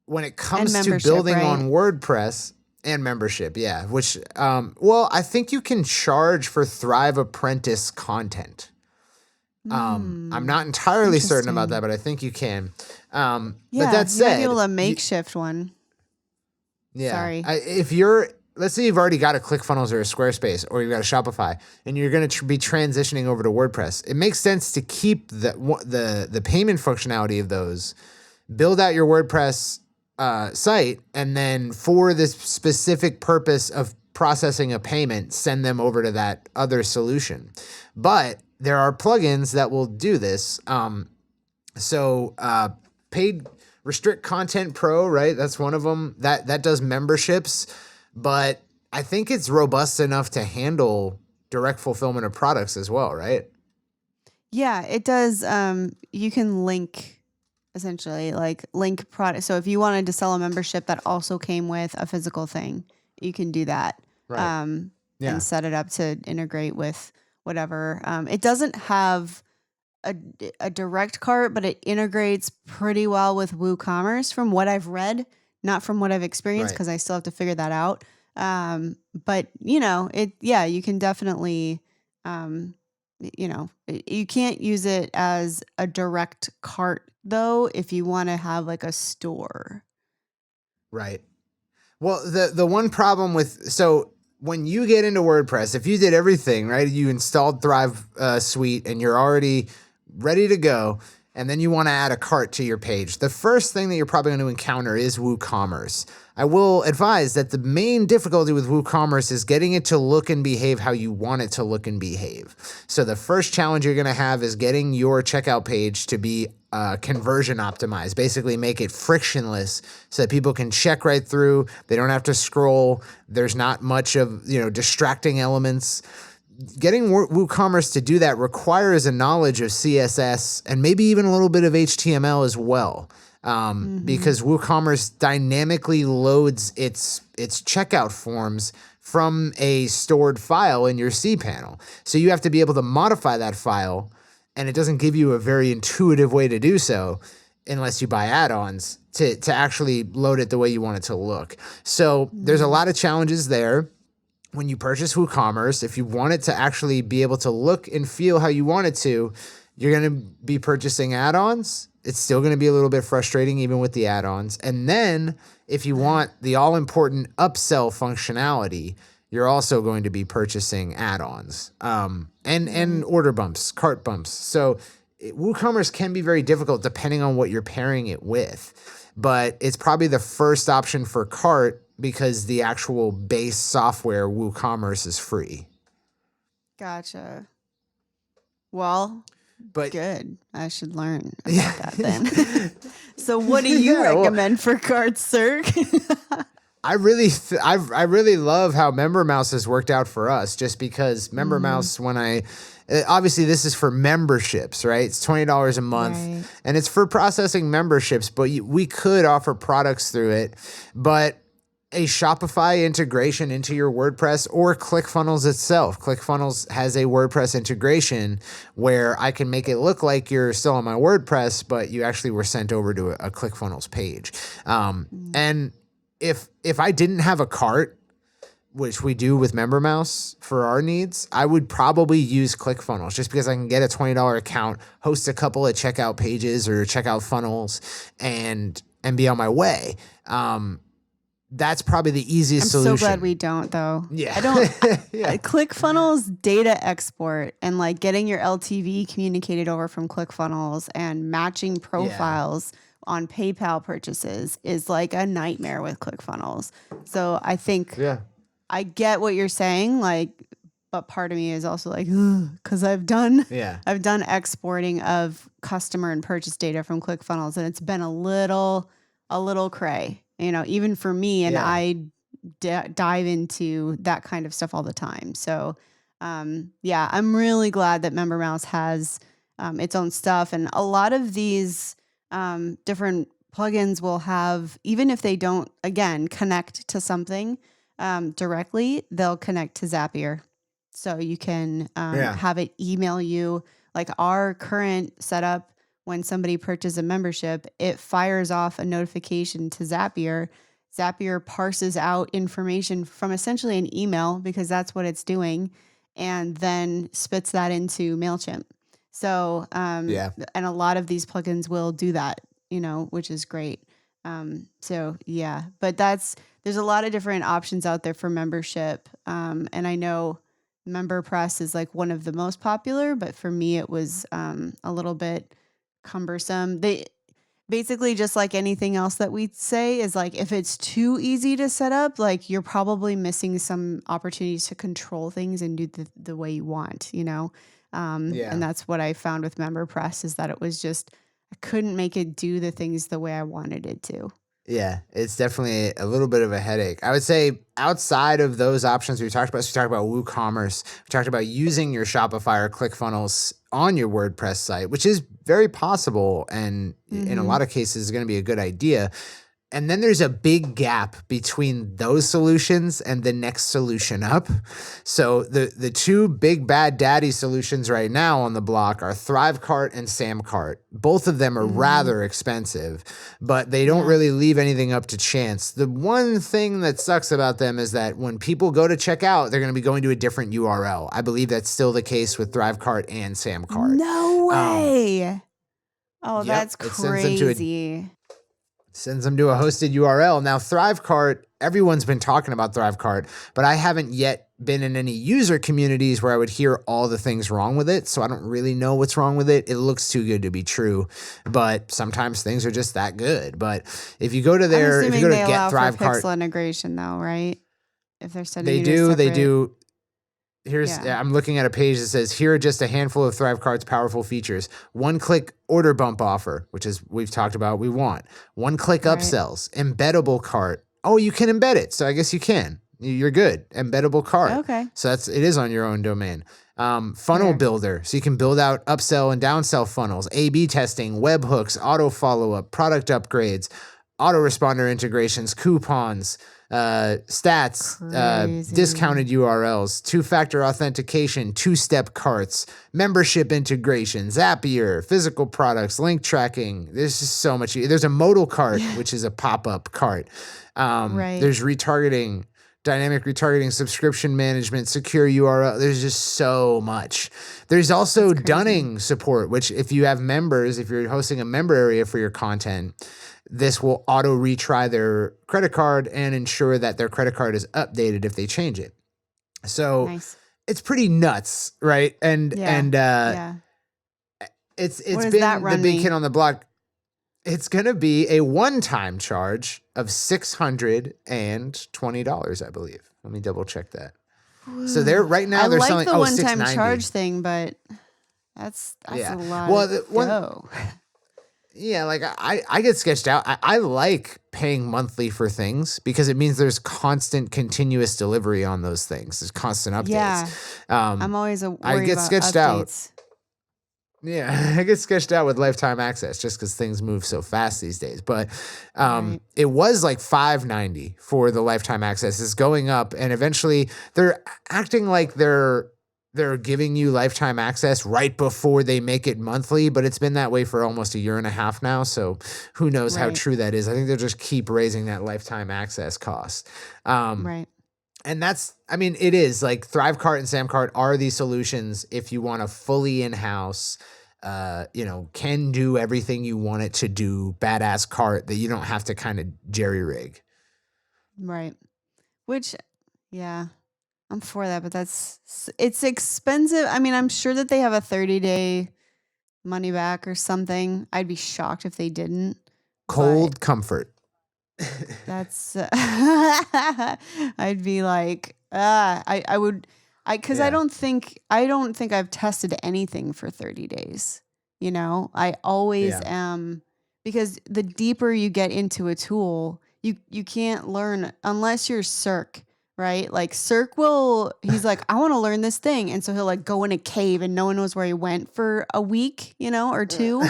when it comes to membership, building right? on WordPress and membership, yeah, which, I think you can charge for Thrive Apprentice content. I'm not entirely certain about that, but I think you can. Yeah, but that you might said, be able to makeshift one. yeah, Sorry. let's say you've already got a ClickFunnels or a Squarespace, or you've got a Shopify, and you're going to be transitioning over to WordPress. It makes sense to keep the payment functionality of those, build out your WordPress site, and then for this specific purpose of processing a payment, send them over to that other solution. But there are plugins that will do this. Paid Restrict Content Pro, right? That's one of them. That does memberships, but I think it's robust enough to handle direct fulfillment of products as well, right? Yeah, it does. You can link, essentially, like link product. So if you wanted to sell a membership that also came with a physical thing, you can do that. Right. And set it up to integrate with whatever. It doesn't have a direct cart, but it integrates pretty well with WooCommerce from what I've read, not from what I've experienced, Right. because I still have to figure that out. But you can definitely, um, you can't use it as a direct cart though if you want to have like a store. Right. Well, the one problem with, so when you get into WordPress, if you did everything, right, you installed Thrive Suite and you're already ready to go, and then you want to add a cart to your page, the first thing that you're probably going to encounter is WooCommerce. I will advise that the main difficulty with WooCommerce is getting it to look and behave how you want it to look and behave. So the first challenge you're going to have is getting your checkout page to be conversion optimized, basically make it frictionless so that people can check right through. They don't have to scroll. There's not much of, distracting elements. Getting WooCommerce to do that requires a knowledge of CSS and maybe even a little bit of HTML as well. Because WooCommerce dynamically loads its checkout forms from a stored file in your cPanel. So you have to be able to modify that file, and it doesn't give you a very intuitive way to do so unless you buy add-ons to actually load it the way you want it to look. So there's a lot of challenges there. When you purchase WooCommerce, if you want it to actually be able to look and feel how you want it to, you're going to be purchasing add-ons. It's still going to be a little bit frustrating even with the add-ons. And then if you want the all-important upsell functionality, you're also going to be purchasing add-ons and order bumps, cart bumps. So WooCommerce can be very difficult depending on what you're pairing it with. But it's probably the first option for cart because the actual base software, WooCommerce, is free. Gotcha. Well, but good. I should learn about that then. So what do you recommend for carts, sir? I really love how MemberMouse has worked out for us, just because MemberMouse, obviously this is for memberships, right? It's $20 a month, and it's for processing memberships, but we could offer products through it. But a Shopify integration into your WordPress or ClickFunnels itself. ClickFunnels has a WordPress integration where I can make it look like you're still on my WordPress, but you actually were sent over to a ClickFunnels page. And if I didn't have a cart, which we do with MemberMouse for our needs, I would probably use ClickFunnels just because I can get a $20 account, host a couple of checkout pages or checkout funnels, and be on my way. That's probably the easiest solution. I'm so glad we don't, though. Yeah. I don't. ClickFunnels data export and like getting your LTV communicated over from ClickFunnels and matching profiles on PayPal purchases is like a nightmare with ClickFunnels. So I think I get what you're saying, but part of me is also like, because I've done exporting of customer and purchase data from ClickFunnels, and it's been a little cray. Even for me, and I dive into that kind of stuff all the time. So, I'm really glad that MemberMouse has its own stuff. And a lot of these different plugins will have, even if they don't, again, connect to something directly, they'll connect to Zapier. So you can have it email you. Like our current setup, when somebody purchases a membership, it fires off a notification to Zapier. Zapier parses out information from essentially an email, because that's what it's doing, and then spits that into MailChimp. So, and a lot of these plugins will do that, which is great. But there's a lot of different options out there for membership. And I know MemberPress is like one of the most popular, but for me, it was a little bit cumbersome. They basically, just like anything else that we say, is like, if it's too easy to set up, like you're probably missing some opportunities to control things and do the way you want, and that's what I found with MemberPress, is that it was just, I couldn't make it do the things the way I wanted it to. Yeah, it's definitely a little bit of a headache. I would say outside of those options we talked about WooCommerce, we talked about using your Shopify or ClickFunnels on your WordPress site, which is very possible and in a lot of cases is going to be a good idea. And then there's a big gap between those solutions and the next solution up. So the two big bad daddy solutions right now on the block are Thrivecart and Samcart. Both of them are rather expensive, but they don't really leave anything up to chance. The one thing that sucks about them is that when people go to check out, they're going to be going to a different URL. I believe that's still the case with Thrivecart and Samcart. No way. That's it crazy. Sends them to a hosted URL. Now, Thrivecart, everyone's been talking about Thrivecart, but I haven't yet been in any user communities where I would hear all the things wrong with it. So I don't really know what's wrong with it. It looks too good to be true, but sometimes things are just that good. But if you go to their, if you go to they Get allow for Thrivecart, pixel integration though, right? If they're sending they you to a do. separate- I'm looking at a page that says, here are just a handful of Thrivecart's powerful features. One-click order bump offer, which is we've talked about we want. One-click upsells. Embeddable cart. Oh, you can embed it. So I guess you can. You're good. Embeddable cart. Okay. So it is on your own domain. Funnel builder. So you can build out upsell and downsell funnels. A/B testing, webhooks, auto follow-up, product upgrades, autoresponder integrations, coupons, stats, discounted URLs, two-factor authentication, two-step carts, membership integration, Zapier, physical products, link tracking. There's just so much. There's a modal cart, which is a pop-up cart. There's retargeting, dynamic retargeting, subscription management, secure URL. There's just so much. There's also dunning support, which if you have members, if you're hosting a member area for your content, this will auto retry their credit card and ensure that their credit card is updated if they change it. So it's pretty nuts, right? And it's been the big hit on the block. It's going to be a one-time charge of $620, I believe. Let me double check that. So they're right now they're selling the one-time $690. charge thing, but that's a lot. Well, yeah, like I get sketched out. I like paying monthly for things because it means there's constant, continuous delivery on those things. There's constant updates. Yeah, I'm always I get sketched updates. out. Yeah, I get sketched out with lifetime access just because things move so fast these days. But it was like $590 for the lifetime access. It's going up, and eventually they're acting like they're giving you lifetime access right before they make it monthly, but it's been that way for almost a year and a half now. So who knows how true that is. I think they'll just keep raising that lifetime access cost. And it is like Thrivecart and Samcart are these solutions if you want a fully in-house, can do everything you want it to do, badass cart that you don't have to kind of jerry rig. Right. Which, I'm for that, but it's expensive. I mean, I'm sure that they have a 30-day money back or something. I'd be shocked if they didn't. Cold comfort. That's I'd be like, I would, because I don't think I've tested anything for 30 days. I always am, because the deeper you get into a tool, you can't learn unless you're Cirque. Right? Like Cirque he's like, I want to learn this thing. And so he'll like go in a cave and no one knows where he went for a week, or two,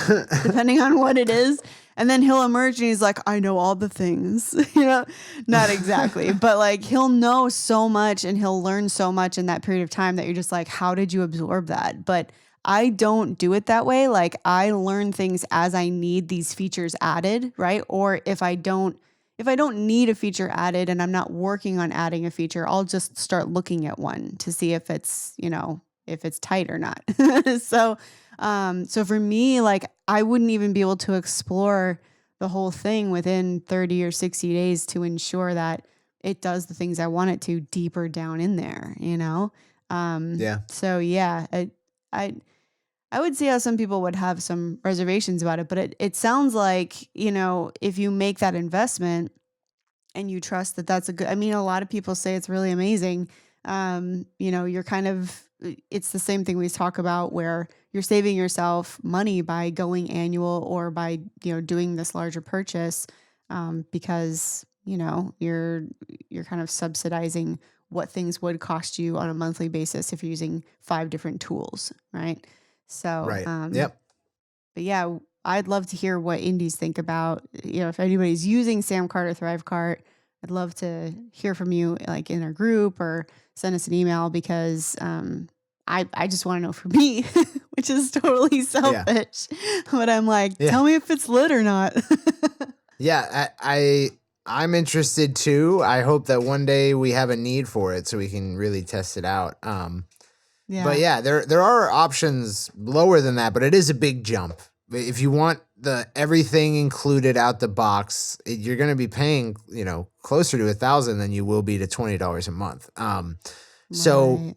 depending on what it is. And then he'll emerge and he's like, I know all the things, not exactly, but like he'll know so much and he'll learn so much in that period of time that you're just like, how did you absorb that? But I don't do it that way. Like I learn things as I need these features added, right? Or if I don't need a feature added and I'm not working on adding a feature, I'll just start looking at one to see if it's, if it's tight or not. So for me, like I wouldn't even be able to explore the whole thing within 30 or 60 days to ensure that it does the things I want it to deeper down in there, So I would see how some people would have some reservations about it, but it sounds like, if you make that investment and you trust that that's a lot of people say it's really amazing. You're kind of, it's the same thing we talk about where you're saving yourself money by going annual or by, doing this larger purchase, because, you're kind of subsidizing what things would cost you on a monthly basis if you're using 5 different tools. Right. So, Yep. But yeah, I'd love to hear what indies think about, if anybody's using Samcart or Thrivecart, I'd love to hear from you, like in our group, or send us an email, because I just want to know for me, which is totally selfish. But I'm like, tell me if it's lit or not. Yeah, I'm interested too. I hope that one day we have a need for it so we can really test it out. But yeah, there are options lower than that, but it is a big jump. If you want the everything included out the box, you're going to be paying, closer to $1,000 than you will be to $20 a month. So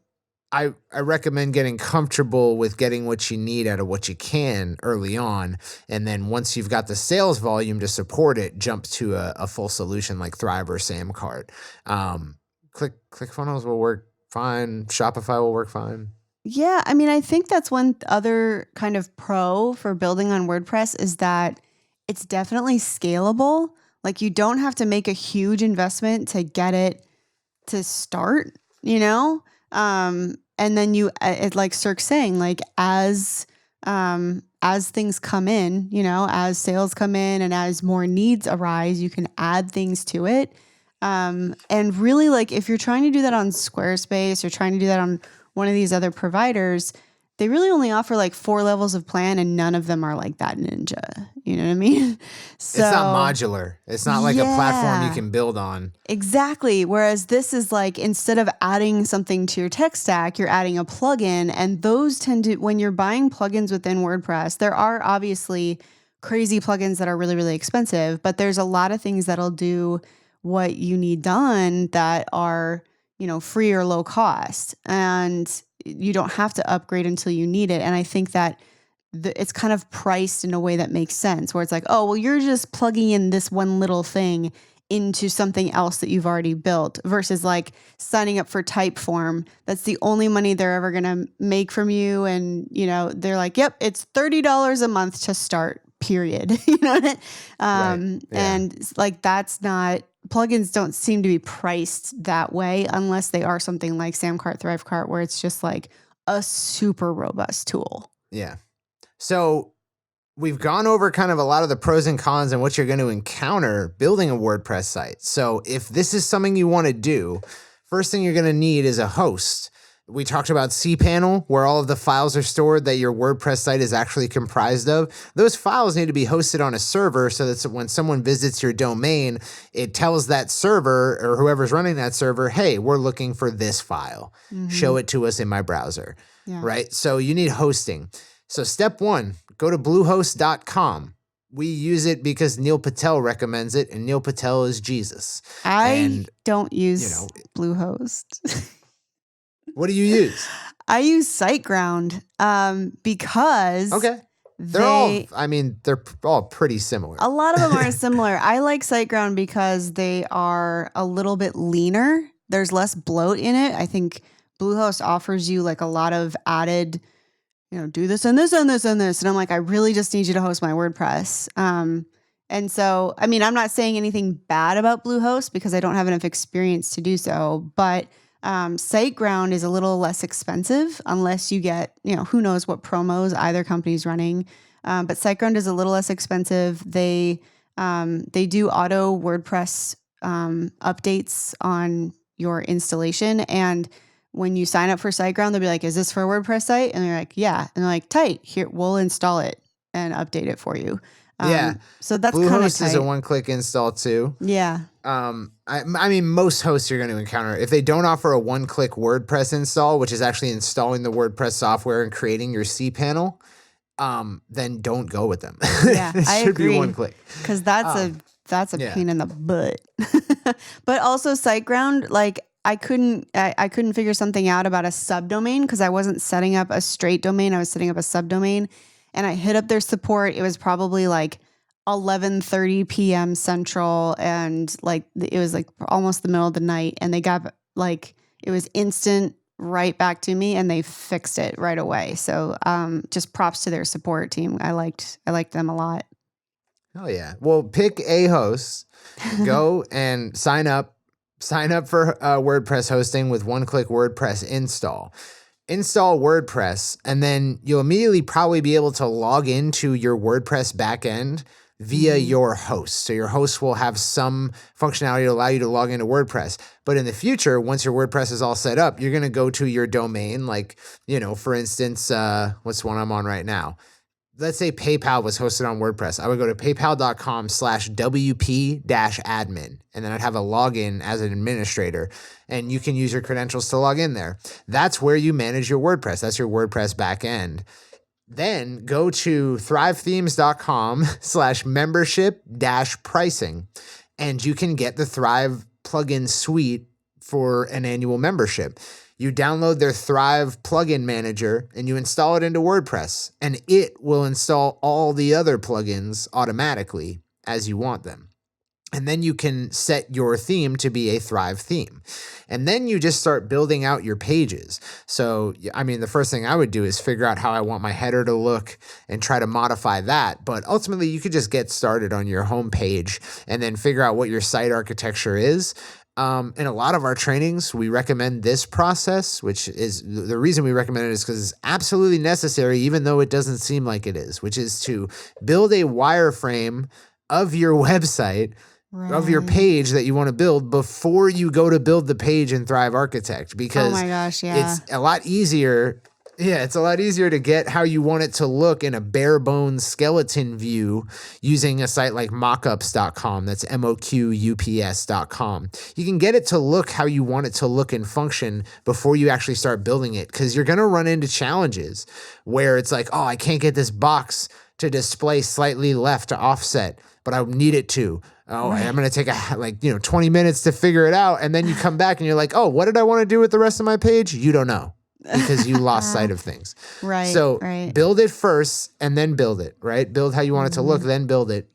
I recommend getting comfortable with getting what you need out of what you can early on. And then once you've got the sales volume to support it, jump to a full solution like Thrive or Samcart. ClickFunnels will work fine. Shopify will work fine. Yeah, I mean, I think that's one other kind of pro for building on WordPress is that it's definitely scalable. Like, you don't have to make a huge investment to get it to start, and then like Cirque's saying, like as things come in, as sales come in and as more needs arise, you can add things to it. And really, like, if you're trying to do that on Squarespace or trying to do that on one of these other providers, they really only offer like 4 levels of plan, and none of them are like that Ninja. You know what I mean? So, it's not modular. It's not like a platform you can build on. Exactly. Whereas this is like, instead of adding something to your tech stack, you're adding a plugin. And those tend to, when you're buying plugins within WordPress, there are obviously crazy plugins that are really, really expensive, but there's a lot of things that'll do what you need done that are, free or low cost. And you don't have to upgrade until you need it. And I think that it's kind of priced in a way that makes sense, where it's like, oh, well, you're just plugging in this one little thing into something else that you've already built, versus like signing up for Typeform. That's the only money they're ever going to make from you. And, they're like, yep, it's $30 a month to start, period. And like, that's not, plugins don't seem to be priced that way unless they are something like Samcart, Thrivecart, where it's just like a super robust tool. Yeah. So we've gone over kind of a lot of the pros and cons and what you're going to encounter building a WordPress site. So if this is something you want to do, first thing you're going to need is a host. We talked about cPanel, where all of the files are stored that your WordPress site is actually comprised of. Those files need to be hosted on a server so that when someone visits your domain, it tells that server or whoever's running that server, hey, we're looking for this file. Mm-hmm. Show it to us in my browser, right? So you need hosting. So step 1, go to bluehost.com. We use it because Neil Patel recommends it, and Neil Patel is Jesus. I don't use Bluehost. What do you use? I use SiteGround because they're all pretty similar. A lot of them are similar. I like SiteGround because they are a little bit leaner. There's less bloat in it. I think Bluehost offers you like a lot of added, do this and this and this and this. And I'm like, I really just need you to host my WordPress. And so, I mean, I'm not saying anything bad about Bluehost because I don't have enough experience to do so, but SiteGround is a little less expensive unless you get, who knows what promos either company's running. But SiteGround is a little less expensive. They do auto WordPress updates on your installation. And when you sign up for SiteGround, they'll be like, is this for a WordPress site? And they're like, yeah. And they're like, tight, here, we'll install it and update it for you. So that's kind of Bluehost is a one-click install too. Yeah. I mean, most hosts you're going to encounter, if they don't offer a one-click WordPress install, which is actually installing the WordPress software and creating your cPanel, then don't go with them. Yeah, it I should agree. be one click. Because that's a pain in the butt. But also SiteGround, like I couldn't figure something out about a subdomain because I wasn't setting up a straight domain. I was setting up a subdomain. And I hit up their support. It was probably like 11:30 p.m. Central, and like it was like almost the middle of the night. And they got like, it was instant right back to me, and they fixed it right away. So just props to their support team. I liked them a lot. Oh yeah. Well, pick a host, go and sign up for WordPress hosting with one-click WordPress install. install WordPress, and then you'll immediately probably be able to log into your WordPress backend via your host. So your host will have some functionality to allow you to log into WordPress. But in the future, once your WordPress is all set up, you're going to go to your domain. Like, for instance, what's the one I'm on right now? Let's say PayPal was hosted on WordPress. I would go to paypal.com/WP-admin, and then I'd have a login as an administrator, and you can use your credentials to log in there. That's where you manage your WordPress. That's your WordPress backend. Then go to thrivethemes.com/membership-pricing, and you can get the Thrive plugin suite for an annual membership. You download their Thrive plugin manager and you install it into WordPress, and it will install all the other plugins automatically as you want them. And then you can set your theme to be a Thrive theme. And then you just start building out your pages. So, the first thing I would do is figure out how I want my header to look and try to modify that. But ultimately, you could just get started on your home page and then figure out what your site architecture is. In a lot of our trainings, we recommend this process, which is the reason we recommend it is because it's absolutely necessary, even though it doesn't seem like it is, which is to build a wireframe of your website, of your page that you want to build before you go to build the page in Thrive Architect, because oh my gosh, yeah. It's a lot easier. Yeah, it's a lot easier to get how you want it to look in a bare bones skeleton view using a site like mockups.com. That's MOQUPS.com. You can get it to look how you want it to look and function before you actually start building it, because you're going to run into challenges where it's like, oh, I can't get this box to display slightly left to offset, but I need it to. Oh, I'm going to take 20 minutes to figure it out. And then you come back and you're like, oh, what did I want to do with the rest of my page? You don't know, because you lost sight of things. Right. So build it first and then build it, right? Build how you want it to look, then build it.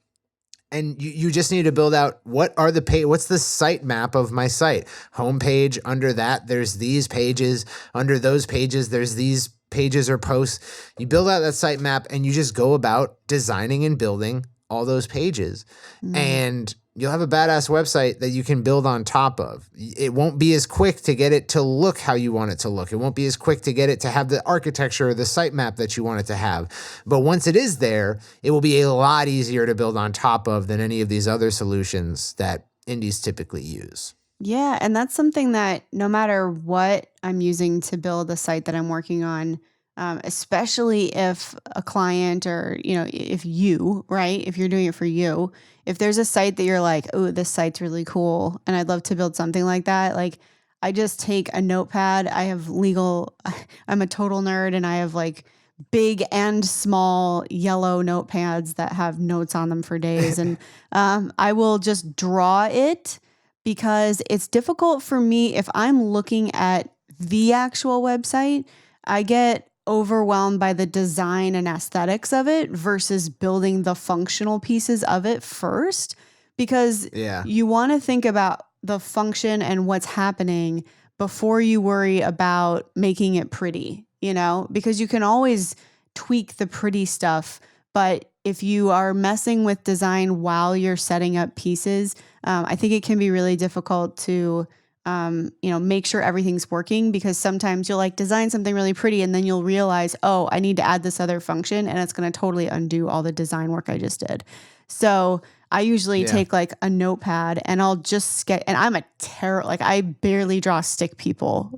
And you just need to build out what's the site map of my site? Homepage, under that, there's these pages. Under those pages, there's these pages or posts. You build out that site map and you just go about designing and building all those pages. And you'll have a badass website that you can build on top of. It won't be as quick to get it to look how you want it to look. It won't be as quick to get it to have the architecture or the site map that you want it to have. But once it is there, it will be a lot easier to build on top of than any of these other solutions that indies typically use. Yeah, and that's something that no matter what I'm using to build a site that I'm working on, especially if a client or, if you're doing it for you, if there's a site that you're like, oh, this site's really cool and I'd love to build something like that, like I just take a notepad. I'm a total nerd, and I have like big and small yellow notepads that have notes on them for days. And I will just draw it, because it's difficult for me if I'm looking at the actual website. I get overwhelmed by the design and aesthetics of it versus building the functional pieces of it first, because you want to think about the function and what's happening before you worry about making it pretty, because you can always tweak the pretty stuff. But if you are messing with design while you're setting up pieces, I think it can be really difficult to make sure everything's working, because sometimes you'll design something really pretty and then you'll realize, oh, I need to add this other function, and it's going to totally undo all the design work I just did. So I usually take a notepad and I'll just sketch, and I'm a terror. I barely draw stick people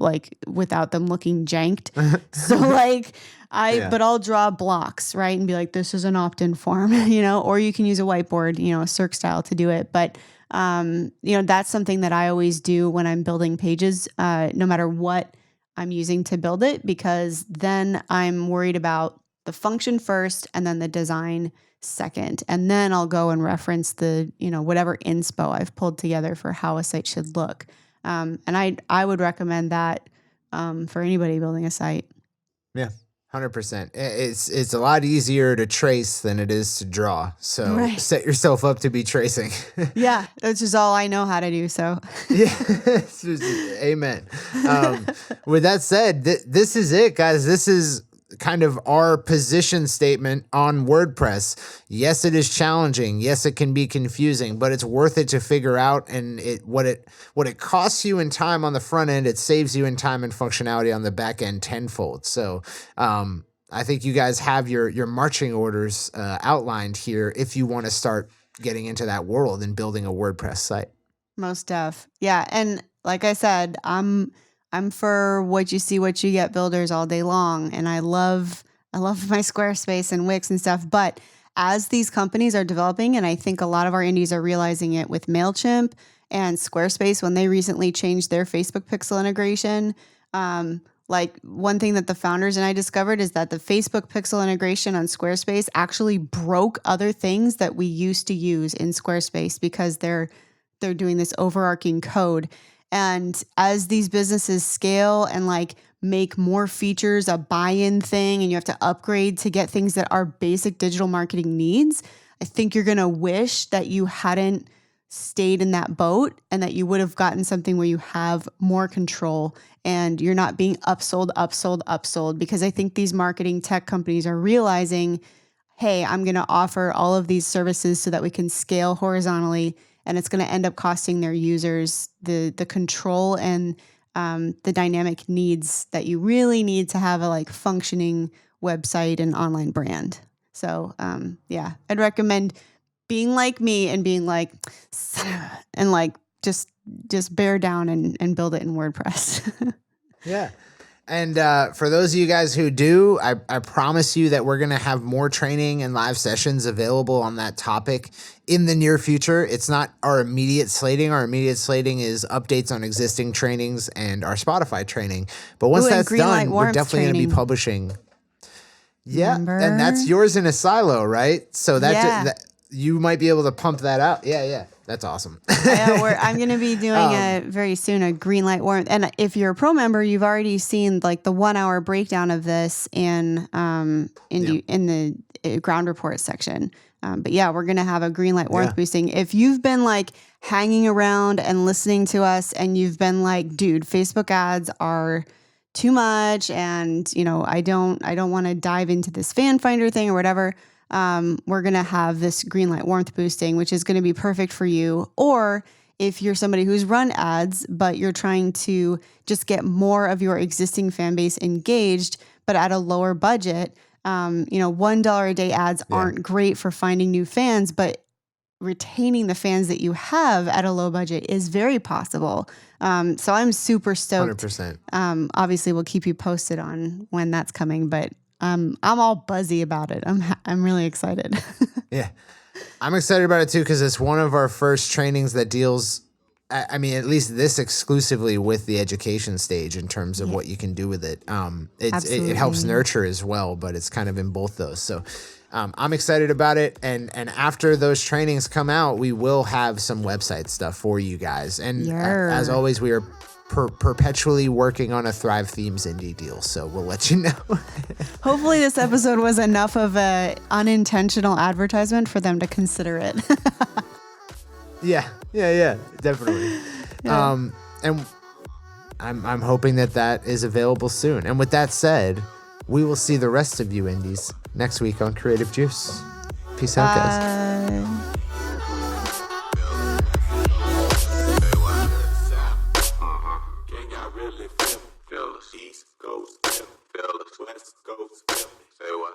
without them looking janked. So but I'll draw blocks, right? And be like, this is an opt-in form, or you can use a whiteboard, Cirque style to do it. But that's something that I always do when I'm building pages, no matter what I'm using to build it, because then I'm worried about the function first and then the design second. And then I'll go and reference the, whatever inspo I've pulled together for how a site should look. And I would recommend that for anybody building a site. Yeah. 100%. It's a lot easier to trace than it is to draw. So set yourself up to be tracing. Yeah, that's just all I know how to do. So amen. With that said, this is it, guys. This is kind of our position statement on WordPress. Yes, it is challenging. Yes, it can be confusing, but it's worth it to figure out. And what it costs you in time on the front end, it saves you in time and functionality on the back end tenfold. So I think you guys have your marching orders outlined here if you want to start getting into that world and building a WordPress site. Most def. Yeah. And like I said, I'm for what you see, what you get builders all day long. And I love my Squarespace and Wix and stuff. But as these companies are developing, and I think a lot of our indies are realizing it with MailChimp and Squarespace when they recently changed their Facebook pixel integration. Like one thing that the founders and I discovered is that the Facebook pixel integration on Squarespace actually broke other things that we used to use in Squarespace because they're doing this overarching code. And as these businesses scale and like make more features a buy-in thing, and you have to upgrade to get things that are basic digital marketing needs, I think you're going to wish that you hadn't stayed in that boat and that you would have gotten something where you have more control and you're not being upsold, because I think these marketing tech companies are realizing, hey, I'm going to offer all of these services so that we can scale horizontally, and it's going to end up costing their users the control and the dynamic needs that you really need to have a like functioning website and online brand. So yeah, I'd recommend being like me and being like, and like just bear down and build it in WordPress. Yeah. And for those of you guys who do, I promise you that we're going to have more training and live sessions available on that topic in the near future. It's not our immediate slating. Our immediate slating is updates on existing trainings and our Spotify training. But once that's done, we're definitely going to be publishing. Yeah. Remember? And that's yours in a silo, right? So that you might be able to pump that out. Yeah. That's awesome. I'm going to be doing very soon a green light warmth. And if you're a pro member, you've already seen like the 1 hour breakdown of this in the ground report section. But yeah, we're going to have a green light warmth boosting. If you've been like hanging around and listening to us and you've been like, dude, Facebook ads are too much. And I don't want to dive into this fan finder thing or whatever. We're going to have this green light warmth boosting, which is going to be perfect for you. Or if you're somebody who's run ads, but you're trying to just get more of your existing fan base engaged, but at a lower budget, $1 a day ads aren't great for finding new fans, but retaining the fans that you have at a low budget is very possible. So I'm super stoked. 100%. Obviously we'll keep you posted on when that's coming, but I'm all buzzy about it. I'm really excited. Yeah. I'm excited about it too, because it's one of our first trainings that deals, I mean, at least this exclusively with the education stage in terms of what you can do with it. It helps nurture as well, but it's kind of in both those. So I'm excited about it. And after those trainings come out, we will have some website stuff for you guys. And as always, we are perpetually working on a Thrive Themes indie deal, so we'll let you know. Hopefully this episode was enough of a unintentional advertisement for them to consider it. Yeah, definitely. Yeah. And I'm hoping that is available soon. And with that said, we will see the rest of you indies next week on Creative Juice. Peace out, guys. East Coast, West Coast, say what?